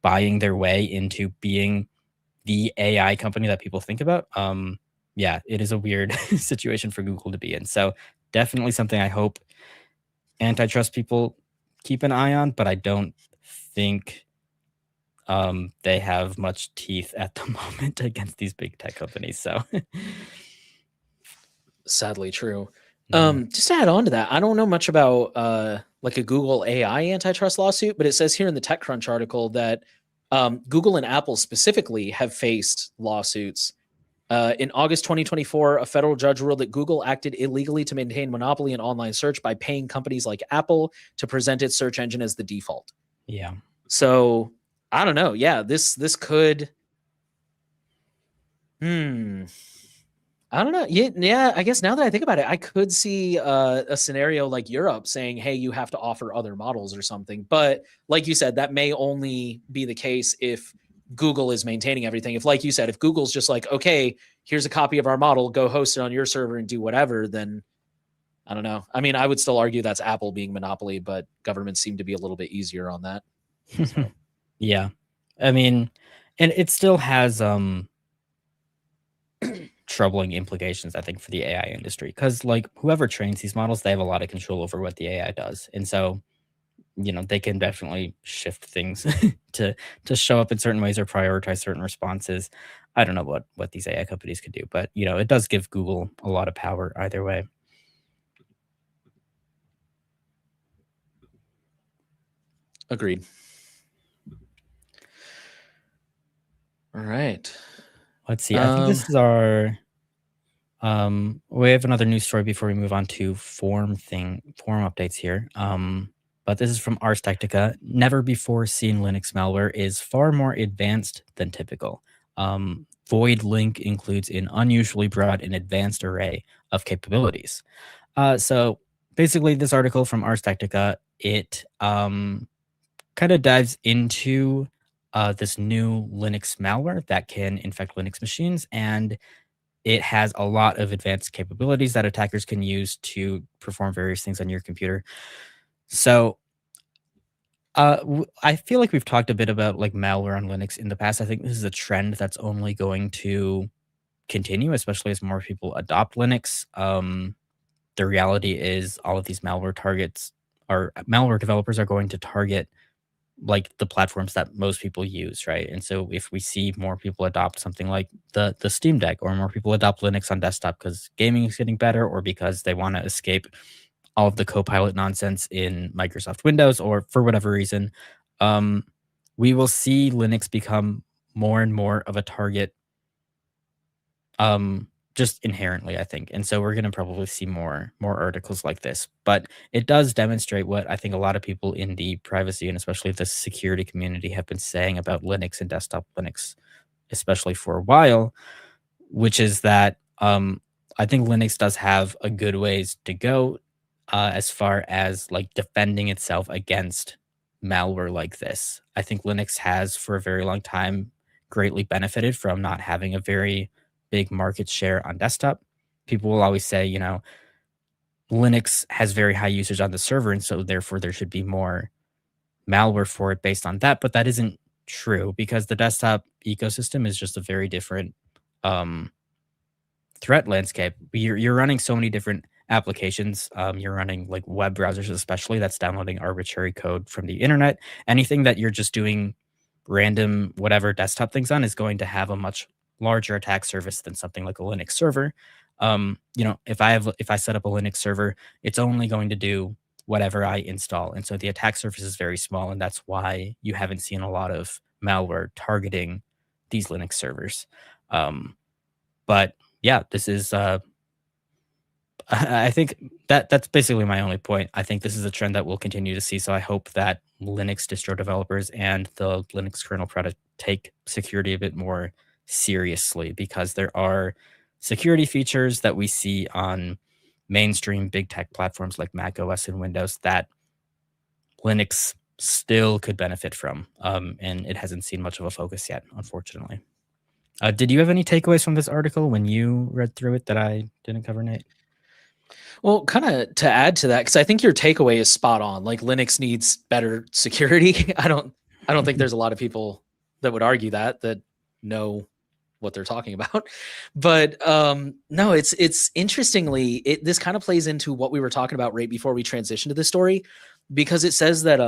buying their way into being the AI company that people think about, yeah, it is a weird situation for Google to be in. So definitely something I hope antitrust people keep an eye on, but I don't think they have much teeth at the moment against these big tech companies. So sadly true. yeah. Just to add on to that, I don't know much about like a Google AI antitrust lawsuit, but it says here in the TechCrunch article that Google and Apple specifically have faced lawsuits. In August 2024, a federal judge ruled that Google acted illegally to maintain monopoly in online search by paying companies like Apple to present its search engine as the default. Yeah. So I don't know. Yeah, this could. I don't know. Yeah. I guess now that I think about it, I could see a scenario like Europe saying, "Hey, you have to offer other models or something." But like you said, that may only be the case if Google is maintaining everything. If, like you said, if Google's just like, "Okay, here's a copy of our model, go host it on your server and do whatever," then I don't know. I mean, I would still argue that's Apple being monopoly, but governments seem to be a little bit easier on that. So. Yeah. I mean, and it still has troubling implications, I think, for the AI industry, because like whoever trains these models, they have a lot of control over what the AI does, and so they can definitely shift things to show up in certain ways or prioritize certain responses. I don't know what these AI companies could do, but it does give Google a lot of power either way. Agreed. All right. Let's see. I think this is our. We have another news story before we move on to form updates here. But this is from Ars Technica. Never before seen Linux malware is far more advanced than typical. Void link includes an unusually broad and advanced array of capabilities. So basically, this article from Ars Technica, it kind of dives into this new Linux malware that can infect Linux machines, and it has a lot of advanced capabilities that attackers can use to perform various things on your computer. So I feel like we've talked a bit about like malware on Linux in the past. I think this is a trend that's only going to continue, especially as more people adopt Linux. The reality is all of these malware targets or malware developers are going to target like the platforms that most people use, right? And so if we see more people adopt something like the Steam Deck, or more people adopt Linux on desktop because gaming is getting better, or because they want to escape all of the Copilot nonsense in Microsoft Windows, or for whatever reason, we will see Linux become more and more of a target, just inherently, I think. And so we're going to probably see more articles like this. But it does demonstrate what I think a lot of people in the privacy and especially the security community have been saying about Linux and desktop Linux, especially for a while, which is that I think Linux does have a good ways to go as far as like defending itself against malware like this. I think Linux has for a very long time greatly benefited from not having a very big market share on desktop. People will always say, Linux has very high usage on the server, and so therefore there should be more malware for it based on that. But that isn't true, because the desktop ecosystem is just a very different threat landscape. You're running so many different applications. You're running like web browsers, especially, that's downloading arbitrary code from the internet. Anything that you're just doing random whatever desktop things on is going to have a much larger attack surface than something like a Linux server. If I set up a Linux server, it's only going to do whatever I install, and so the attack surface is very small, and that's why you haven't seen a lot of malware targeting these Linux servers. But yeah, this is I think that's basically my only point. I think this is a trend that we'll continue to see. So I hope that Linux distro developers and the Linux kernel product take security a bit more seriously, because there are security features that we see on mainstream big tech platforms like Mac OS and Windows that Linux still could benefit from. And it hasn't seen much of a focus yet, unfortunately. Did you have any takeaways from this article when you read through it that I didn't cover, Nate? Well, kind of to add to that, because I think your takeaway is spot on. Like, Linux needs better security. I don't think there's a lot of people that would argue that know what they're talking about. But no, it's interestingly, this kind of plays into what we were talking about right before we transitioned to this story, because it says that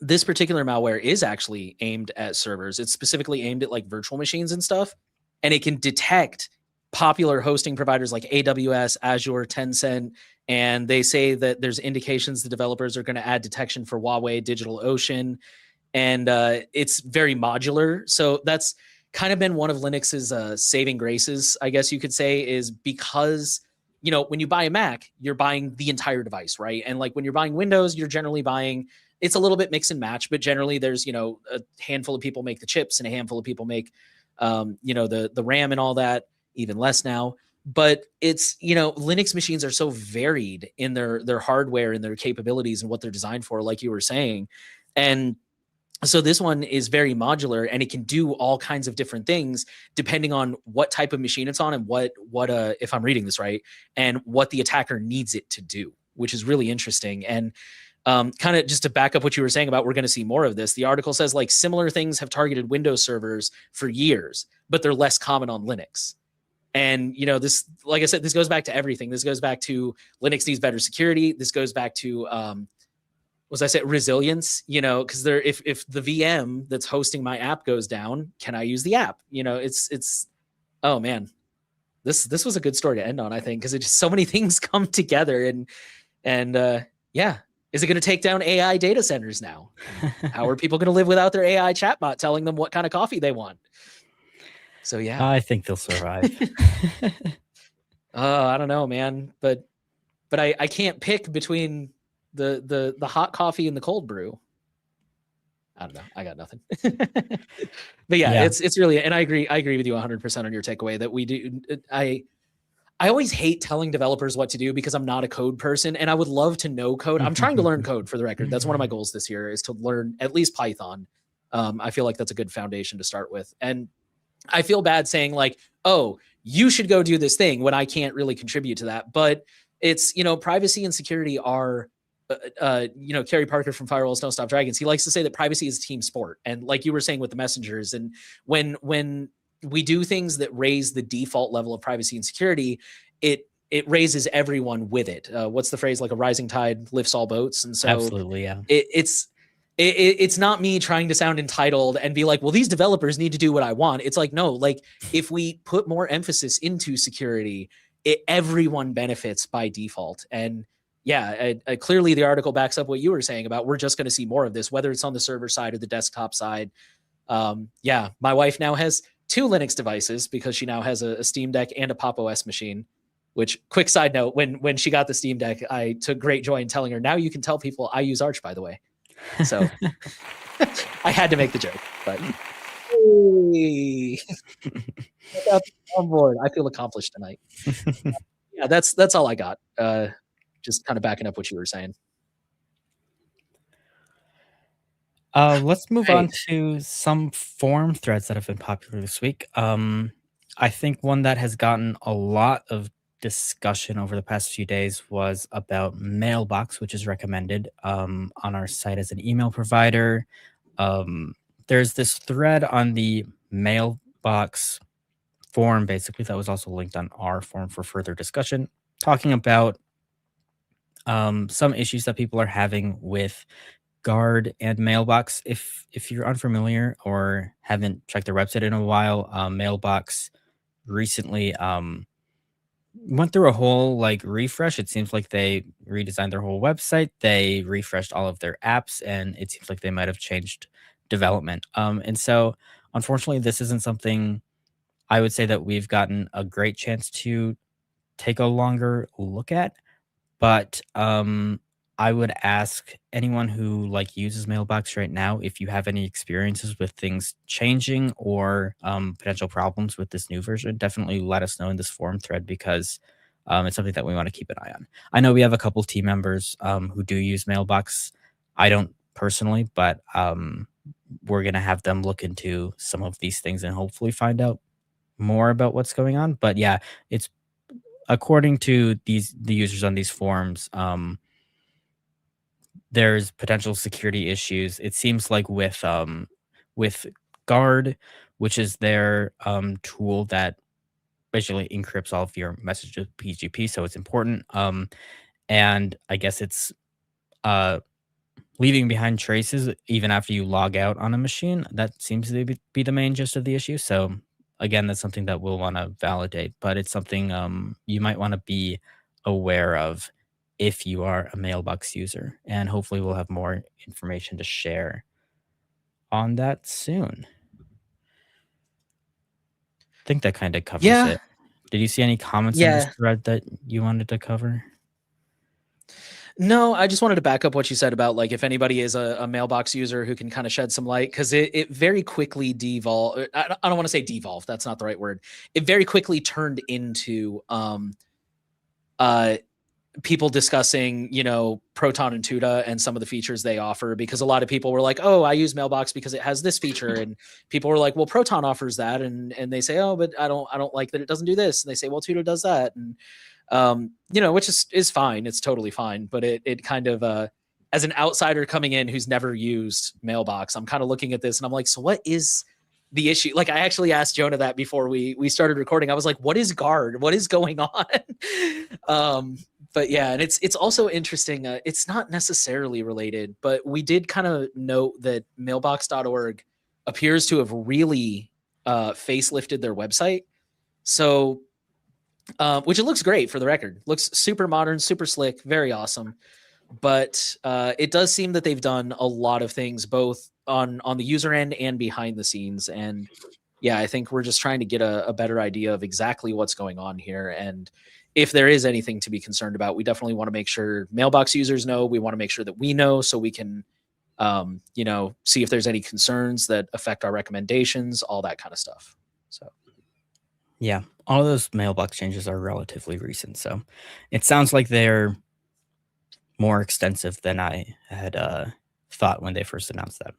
this particular malware is actually aimed at servers. It's specifically aimed at like virtual machines and stuff, and it can detect popular hosting providers like AWS, Azure, Tencent, and they say that there's indications the developers are going to add detection for Huawei, DigitalOcean, and it's very modular. So that's kind of been one of Linux's saving graces, I guess you could say, is because, when you buy a Mac, you're buying the entire device, right? And like when you're buying Windows, you're generally buying, it's a little bit mix and match, but generally there's, a handful of people make the chips and a handful of people make, the RAM and all that, even less now. But it's, Linux machines are so varied in their hardware and their capabilities and what they're designed for, like you were saying. And so this one is very modular, and it can do all kinds of different things depending on what type of machine it's on and what if I'm reading this right, and what the attacker needs it to do, which is really interesting. And kind of just to back up what you were saying about we're going to see more of this, the article says like similar things have targeted Windows servers for years, but they're less common on Linux. And this, like I said, this goes back to everything. This goes back to Linux needs better security. This goes back to was I say resilience? Because if the VM that's hosting my app goes down, can I use the app? It's oh man, this was a good story to end on, I think, because it just so many things come together. And yeah, is it going to take down AI data centers now? How are people going to live without their AI chatbot telling them what kind of coffee they want? So yeah, I think they'll survive. I don't know, man, but I can't pick between the hot coffee and the cold brew. I don't know. I got nothing. But yeah, it's really, and I agree with you 100% on your takeaway that we do. I always hate telling developers what to do because I'm not a code person and I would love to know code. I'm trying to learn code, for the record. That's one of my goals this year, is to learn at least Python. I feel like that's a good foundation to start with. And I feel bad saying like, oh, you should go do this thing when I can't really contribute to that. But it's, privacy and security are, Kerry Parker from Firewalls Don't Stop Dragons, he likes to say that privacy is a team sport. And like you were saying with the messengers, and when we do things that raise the default level of privacy and security, it raises everyone with it. What's the phrase? Like a rising tide lifts all boats. And so absolutely, yeah. It's not me trying to sound entitled and be like, well, these developers need to do what I want. It's like, no, like if we put more emphasis into security, everyone benefits by default. And yeah, clearly the article backs up what you were saying about we're just going to see more of this, whether it's on the server side or the desktop side. Yeah, my wife now has 2 Linux devices because she now has a Steam Deck and a Pop! OS machine, which, quick side note, when she got the Steam Deck, I took great joy in telling her, now you can tell people I use Arch, by the way. So I had to make the joke, but hey, on board. I feel accomplished tonight. Yeah, that's all I got. Just kind of backing up what you were saying. Let's move on to some forum threads that have been popular this week. I think one that has gotten a lot of discussion over the past few days was about Mailbox, which is recommended on our site as an email provider. There's this thread on the Mailbox forum, basically, that was also linked on our forum for further discussion, talking about some issues that people are having with Guard and Mailbox. If you're unfamiliar or haven't checked their website in a while, Mailbox recently went through a whole refresh. It seems like they redesigned their whole website. They refreshed all of their apps, and it seems like they might have changed development. And so, unfortunately, this isn't something I would say that we've gotten a great chance to take a longer look at. But I would ask anyone who uses Mailbox right now if you have any experiences with things changing or potential problems with this new version. Definitely let us know in this forum thread, because it's something that we want to keep an eye on. I know we have a couple team members who do use Mailbox. I don't personally, but we're going to have them look into some of these things and hopefully find out more about what's going on. But yeah, it's according to the users on these forums, there's potential security issues. It seems like with Guard, which is their tool that basically encrypts all of your messages with PGP, so it's important. And I guess it's leaving behind traces even after you log out on a machine. That seems to be the main gist of the issue. So again, that's something that we'll want to validate, but it's something you might want to be aware of if you are a Mailbox user. And hopefully we'll have more information to share on that soon. I think that kind of covers it. Did you see any comments on this thread that you wanted to cover? No, I just wanted to back up what you said about if anybody is a Mailbox user who can kind of shed some light, because it very quickly devolved. I don't want to say devolved. That's not the right word. It very quickly turned into people discussing, Proton and Tuda and some of the features they offer, because a lot of people were like, oh, I use Mailbox because it has this feature. And people were like, well, Proton offers that. And they say, oh, but I don't like that it doesn't do this. And they say, well, Tuda does that. And, which is fine. It's totally fine. But it kind of, as an outsider coming in who's never used Mailbox, I'm kind of looking at this and I'm like, so what is the issue. Like I actually asked Jonah that before we started recording. I was like, what is guard? What is going on? But yeah, and it's also interesting. It's not necessarily related, but we did kind of note that mailbox.org appears to have really facelifted their website. So, which it looks great for the record. Looks super modern, super slick, very awesome. But it does seem that they've done a lot of things both on the user end and behind the scenes. And yeah, I think we're just trying to get a better idea of exactly what's going on here. And if there is anything to be concerned about, we definitely want to make sure mailbox users know. We want to make sure that we know so we can, see if there's any concerns that affect our recommendations, all that kind of stuff. So Yeah, all of those mailbox changes are relatively recent, so it sounds like they're more extensive than I had thought when they first announced that.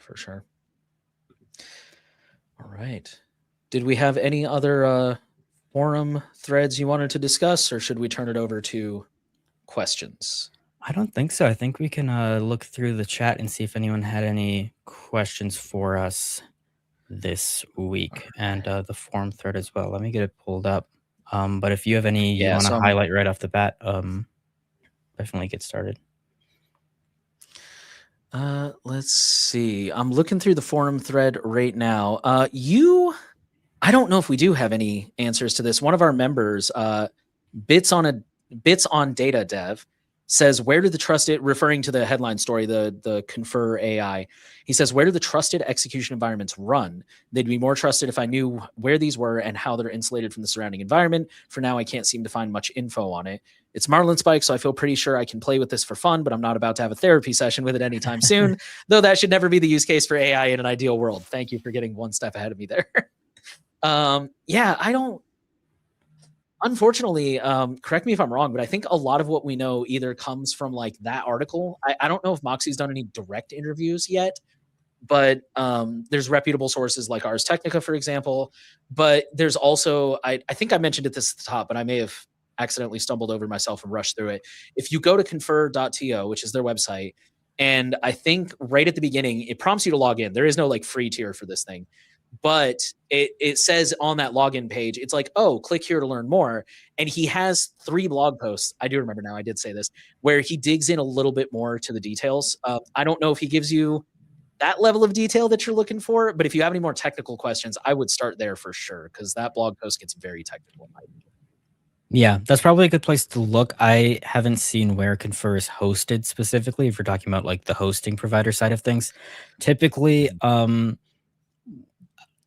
for sure. All right. Did we have any other forum threads you wanted to discuss, or should we turn it over to questions? I don't think so. I think we can look through the chat and see if anyone had any questions for us this week, and the forum thread as well. Let me get it pulled up. But if you have any you want to highlight right off the bat, definitely get started. Let's see. I'm looking through the forum thread right now. I don't know if we do have any answers to this. One of our members, Bits on Data Dev, says, where do the trusted, referring to the headline story, the Confer AI, he says, where do the trusted execution environments run? They'd be more trusted if I knew where these were and how they're insulated from the surrounding environment. For now, I can't seem to find much info on it. It's Marlinspike, so I feel pretty sure I can play with this for fun, but I'm not about to have a therapy session with it anytime soon, though that should never be the use case for AI in an ideal world. Thank you for getting one step ahead of me there. Yeah, I don't, unfortunately, correct me if I'm wrong, but I think a lot of what we know either comes from like that article. I don't know if Moxie's done any direct interviews yet, but there's reputable sources like Ars Technica, for example. But there's also, I think I mentioned it this at the top, but I may have accidentally stumbled over myself and rushed through it. If you go to confer.to, which is their website, and I think right at the beginning, it prompts you to log in. There is no like free tier for this thing. But it says on that login page, it's like, oh, click here to learn more. And he has 3 blog posts. I do remember now, I did say this, where he digs in a little bit more to the details. I don't know if he gives you that level of detail that you're looking for, but if you have any more technical questions, I would start there for sure, because that blog post gets very technical. Yeah, that's probably a good place to look. I haven't seen where Confer is hosted specifically, if you're talking about like the hosting provider side of things. Typically,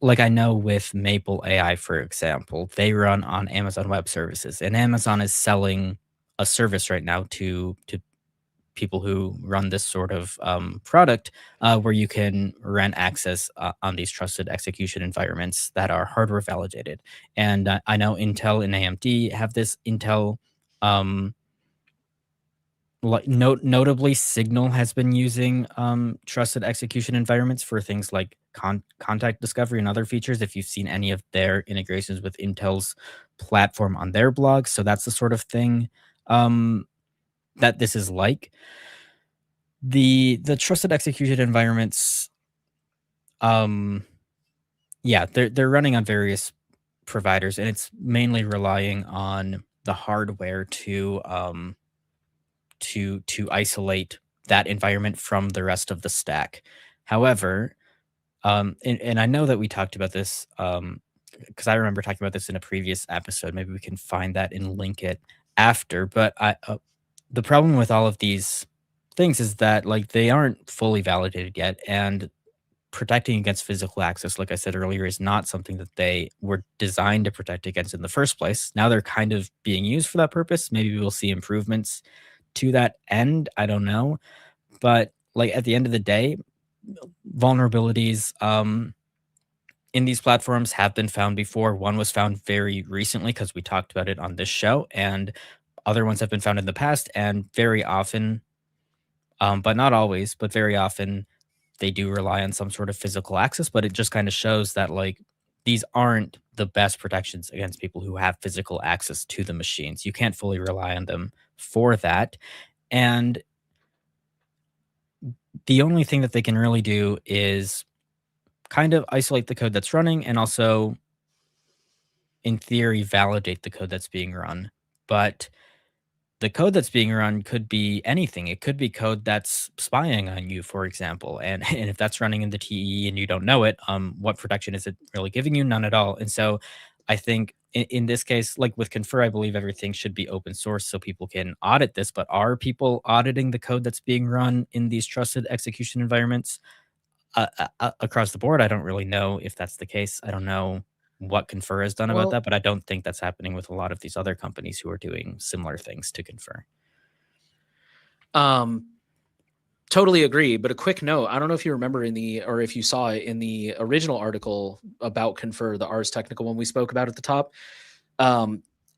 like I know with Maple AI, for example, they run on Amazon Web Services, and Amazon is selling a service right now to people who run this sort of product, where you can rent access on these trusted execution environments that are hardware validated. And I know Intel and AMD have this. Intel, notably, Signal has been using trusted execution environments for things like contact discovery and other features, if you've seen any of their integrations with Intel's platform on their blog. So that's the sort of thing that this is like. The trusted execution environments, yeah, they're running on various providers, and it's mainly relying on the hardware to isolate that environment from the rest of the stack. However, and I know that we talked about this, because I remember talking about this in a previous episode. Maybe we can find that and link it after. But the problem with all of these things is that like they aren't fully validated yet, and protecting against physical access, like I said earlier, is not something that they were designed to protect against in the first place. Now they're kind of being used for that purpose. Maybe we'll see improvements to that end. I don't know. But like at the end of the day, vulnerabilities in these platforms have been found before. One was found very recently because we talked about it on this show, and other ones have been found in the past, and very often, but not always, but very often, they do rely on some sort of physical access. But it just kind of shows that like these aren't the best protections against people who have physical access to the machines. You can't fully rely on them for that. And the only thing that they can really do is kind of isolate the code that's running and also, in theory, validate the code that's being run. But the code that's being run could be anything. It could be code that's spying on you, for example. And, and if that's running in the TE and you don't know it, what protection is it really giving you? None at all. And so I think in this case, like with Confer, I believe everything should be open source so people can audit this. But are people auditing the code that's being run in these trusted execution environments? Across the board, I don't really know if that's the case. I don't know what Confer has done about Well, that, but I don't think that's happening with a lot of these other companies who are doing similar things to Confer. totally agree. But a quick note: I don't know if you remember or if you saw it in the original article about Confer, the Ars Technica one we spoke about at the top.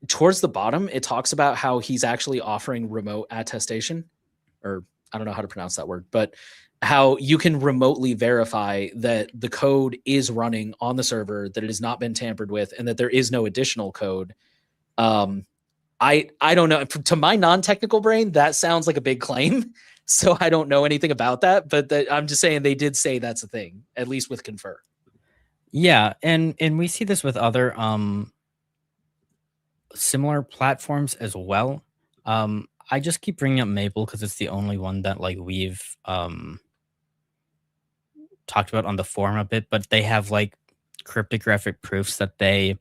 Towards the bottom, it talks about how he's actually offering remote attestation, or I don't know how to pronounce that word, but how you can remotely verify that the code is running on the server, that it has not been tampered with, and that there is no additional code. I don't know. To my non-technical brain, that sounds like a big claim. So I don't know anything about that, but I'm just saying they did say that's a thing, at least with Confer. Yeah, and we see this with other similar platforms as well. I just keep bringing up Maple because it's the only one that like we've talked about on the forum a bit, but they have like cryptographic proofs that they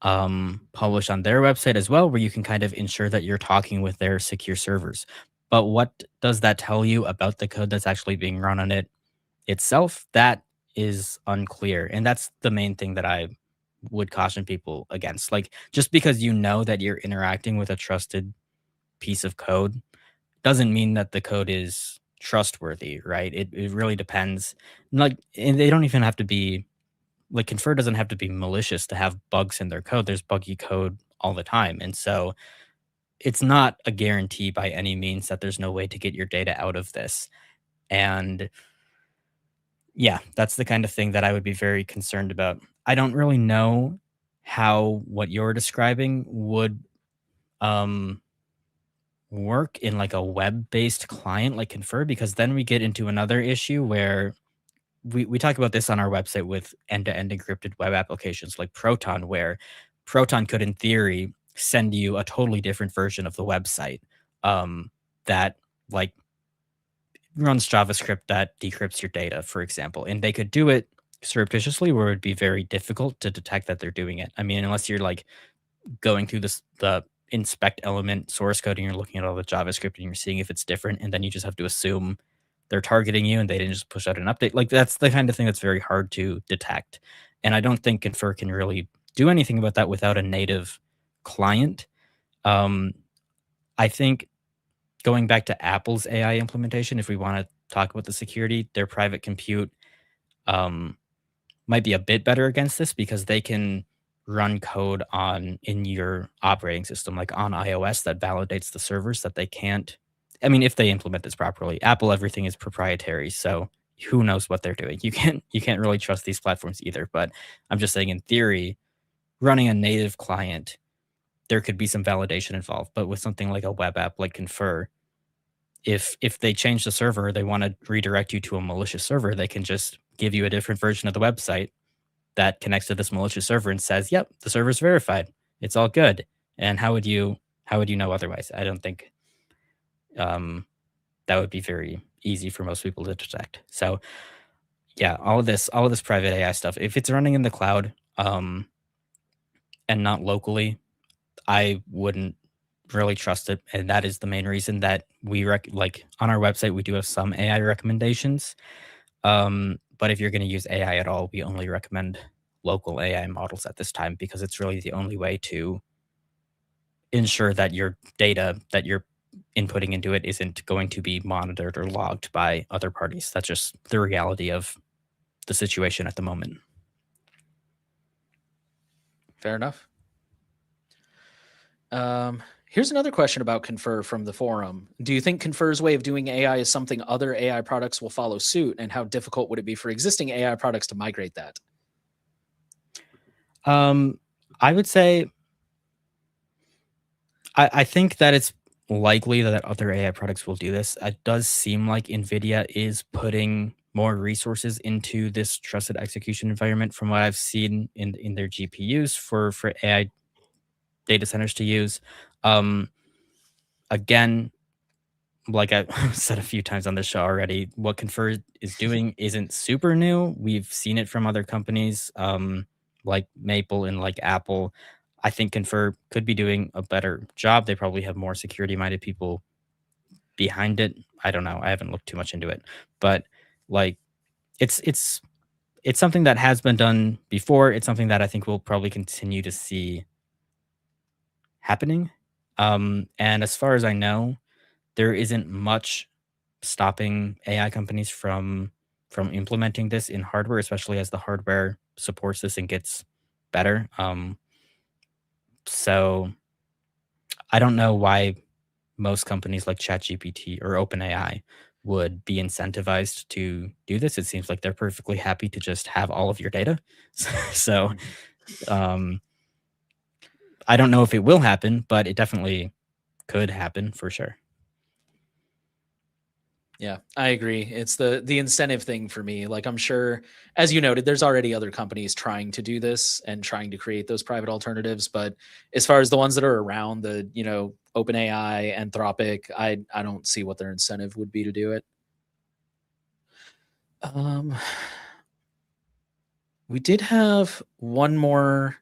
publish on their website as well, where you can kind of ensure that you're talking with their secure servers. But what does that tell you about the code that's actually being run on it itself? That is unclear. And that's the main thing that I would caution people against. Like, just because you know that you're interacting with a trusted piece of code doesn't mean that the code is trustworthy, right? It really depends. Like, and they don't even have to be like Confer doesn't have to be malicious to have bugs in their code. There's buggy code all the time. And so it's not a guarantee by any means that there's no way to get your data out of this. And yeah, that's the kind of thing that I would be very concerned about. I don't really know how what you're describing would um work in like a web-based client like Confer, because then we get into another issue where we talk about this on our website with end-to-end encrypted web applications like Proton, where Proton could, in theory, send you a totally different version of the website that like runs JavaScript that decrypts your data, for example. And they could do it surreptitiously where it would be very difficult to detect that they're doing it. I mean, unless you're like going through the inspect element source code and you're looking at all the JavaScript and you're seeing if it's different, and then you just have to assume they're targeting you and they didn't just push out an update. Like that's the kind of thing that's very hard to detect. And I don't think Confer can really do anything about that without a native client. I think going back to Apple's AI implementation, if we want to talk about the security, their private compute might be a bit better against this because they can run code on in your operating system, like on iOS, that validates the servers that they can't. I mean, if they implement this properly, Apple, everything is proprietary, so who knows what they're doing. You can't really trust these platforms either. But I'm just saying, in theory, running a native client, there could be some validation involved. But with something like a web app like Confer, if they change the server, they want to redirect you to a malicious server, they can just give you a different version of the website that connects to this malicious server and says, "Yep, the server's verified. It's all good." And how would you know otherwise? I don't think that would be very easy for most people to detect. So yeah, all of this private AI stuff, if it's running in the cloud and not locally, I wouldn't really trust it. And that is the main reason that we like on our website we do have some AI recommendations. But if you're going to use AI at all, we only recommend local AI models at this time because it's really the only way to ensure that your data that you're inputting into it isn't going to be monitored or logged by other parties. That's just the reality of the situation at the moment. Fair enough. Here's another question about Confer from the forum. Do you think Confer's way of doing AI is something other AI products will follow suit? And how difficult would it be for existing AI products to migrate that? I would say I think that it's likely that other AI products will do this. It does seem like NVIDIA is putting more resources into this trusted execution environment from what I've seen in their GPUs for AI data centers to use. Again, like I said a few times on this show already, what Confer is doing isn't super new. We've seen it from other companies, like Maple and like Apple. I think Confer could be doing a better job. They probably have more security-minded people behind it. I don't know. I haven't looked too much into it, but like it's something that has been done before. It's something that I think we'll probably continue to see happening. And as far as I know, there isn't much stopping AI companies from implementing this in hardware, especially as the hardware supports this and gets better. So I don't know why most companies like ChatGPT or OpenAI would be incentivized to do this. It seems like they're perfectly happy to just have all of your data. So I don't know if it will happen, but it definitely could happen for sure. Yeah, I agree. It's the incentive thing for me. Like, I'm sure, as you noted, there's already other companies trying to do this and trying to create those private alternatives. But as far as the ones that are around, the OpenAI, Anthropic, I don't see what their incentive would be to do it. We did have one more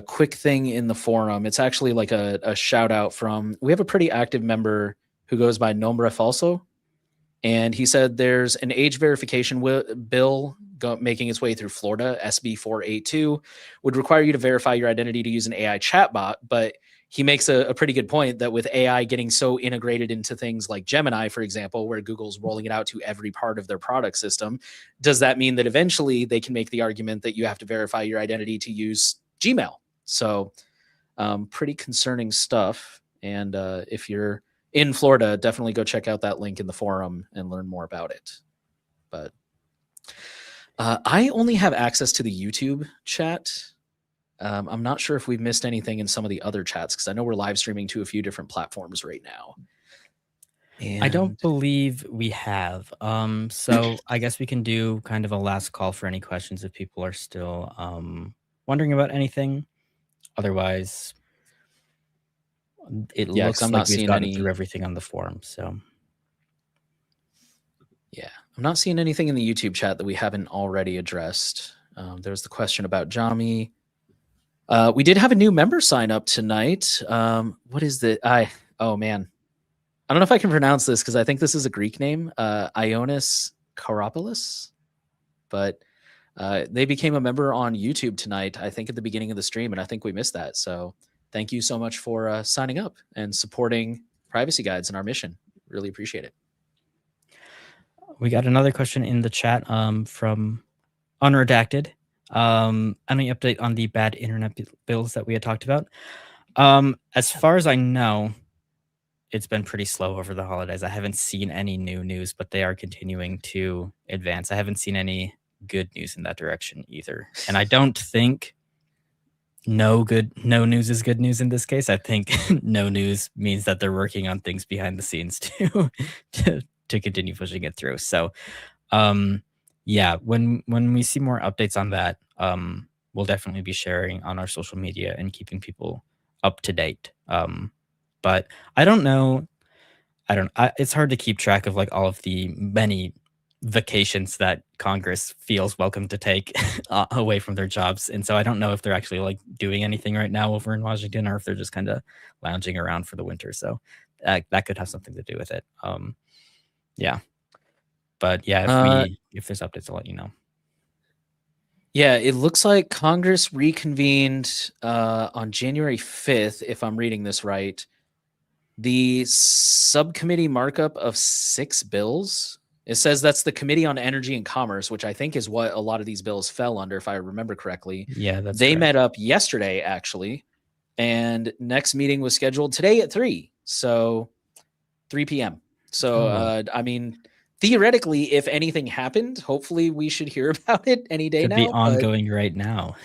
quick thing in the forum. It's actually like a shout out from, we have a pretty active member who goes by Nombre Falso. And he said there's an age verification bill making its way through Florida, SB 482, would require you to verify your identity to use an AI chatbot. But he makes a pretty good point that with AI getting so integrated into things like Gemini, for example, where Google's rolling it out to every part of their product system, does that mean that eventually they can make the argument that you have to verify your identity to use Gmail? So pretty concerning stuff. And if you're in Florida, definitely go check out that link in the forum and learn more about it. But I only have access to the YouTube chat. I'm not sure if we've missed anything in some of the other chats, because I know we're live streaming to a few different platforms right now. I don't believe we have. So I guess we can do kind of a last call for any questions if people are still wondering about anything. Otherwise, it looks like we've gotten through everything on the forum. So yeah, I'm not seeing anything in the YouTube chat that we haven't already addressed. There's the question about Jami. We did have a new member sign up tonight. What is the oh man, I don't know if I can pronounce this because I think this is a Greek name, Ionis Karopoulos, but they became a member on YouTube tonight, I think at the beginning of the stream, and I think we missed that. So thank you so much for signing up and supporting Privacy Guides and our mission. Really appreciate it. We got another question in the chat from Unredacted. Any update on the bad internet bills that we had talked about? As far as I know, it's been pretty slow over the holidays. I haven't seen any new news, but they are continuing to advance. I haven't seen any good news in that direction either. And I don't think no news is good news in this case. I think no news means that they're working on things behind the scenes to continue pushing it through. So yeah, when we see more updates on that, we'll definitely be sharing on our social media and keeping people up to date. But I don't know. It's hard to keep track of like all of the many vacations that Congress feels welcome to take away from their jobs. And so I don't know if they're actually like doing anything right now over in Washington, or if they're just kind of lounging around for the winter. So that could have something to do with it. Yeah. But yeah, if there's updates, I'll let you know. Yeah, it looks like Congress reconvened on January 5th, if I'm reading this right. The subcommittee markup of 6 bills. It says that's the Committee on Energy and Commerce, which I think is what a lot of these bills fell under, if I remember correctly. Yeah, that's they correct. met up yesterday, actually, and next meeting was scheduled today at 3, so 3 p.m. So, I mean, theoretically, if anything happened, hopefully we should hear about it any day now. Could be ongoing right now.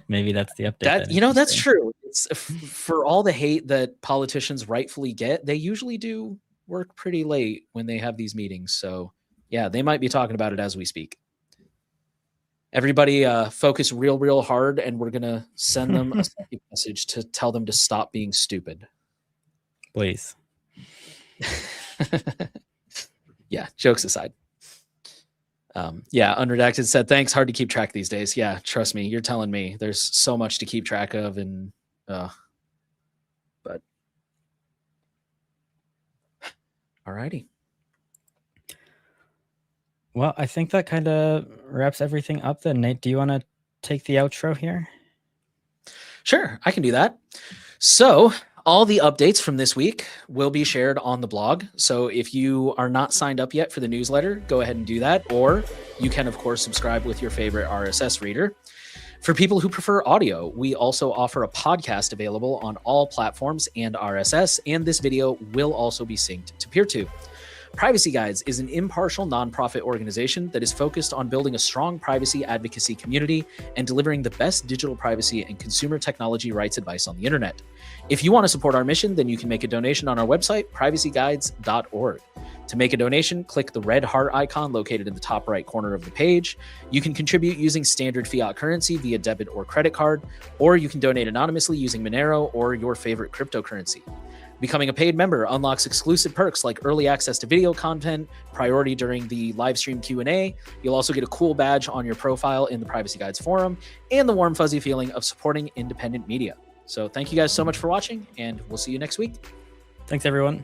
Maybe that's the update. That's true. It's for all the hate that politicians rightfully get, they usually do work pretty late when they have these meetings. So Yeah, they might be talking about it as we speak. Everybody focus real hard, and we're going to send them a second message to tell them to stop being stupid. Please. Yeah, jokes aside. Yeah, Unredacted said, thanks. Hard to keep track these days. Yeah, trust me. You're telling me there's so much to keep track of. And, but alrighty. Well, I think that kind of wraps everything up then. Nate, do you want to take the outro here? Sure, I can do that. So all the updates from this week will be shared on the blog. So if you are not signed up yet for the newsletter, go ahead and do that. Or you can, of course, subscribe with your favorite RSS reader. For people who prefer audio, we also offer a podcast available on all platforms and RSS, and this video will also be synced to PeerTube. Privacy Guides is an impartial nonprofit organization that is focused on building a strong privacy advocacy community and delivering the best digital privacy and consumer technology rights advice on the internet. If you want to support our mission, then you can make a donation on our website, privacyguides.org. To make a donation, click the red heart icon located in the top right corner of the page. You can contribute using standard fiat currency via debit or credit card, or you can donate anonymously using Monero or your favorite cryptocurrency. Becoming a paid member unlocks exclusive perks like early access to video content, priority during the live stream Q&A. You'll also get a cool badge on your profile in the Privacy Guides forum, and the warm fuzzy feeling of supporting independent media. So thank you guys so much for watching, and we'll see you next week. Thanks, everyone.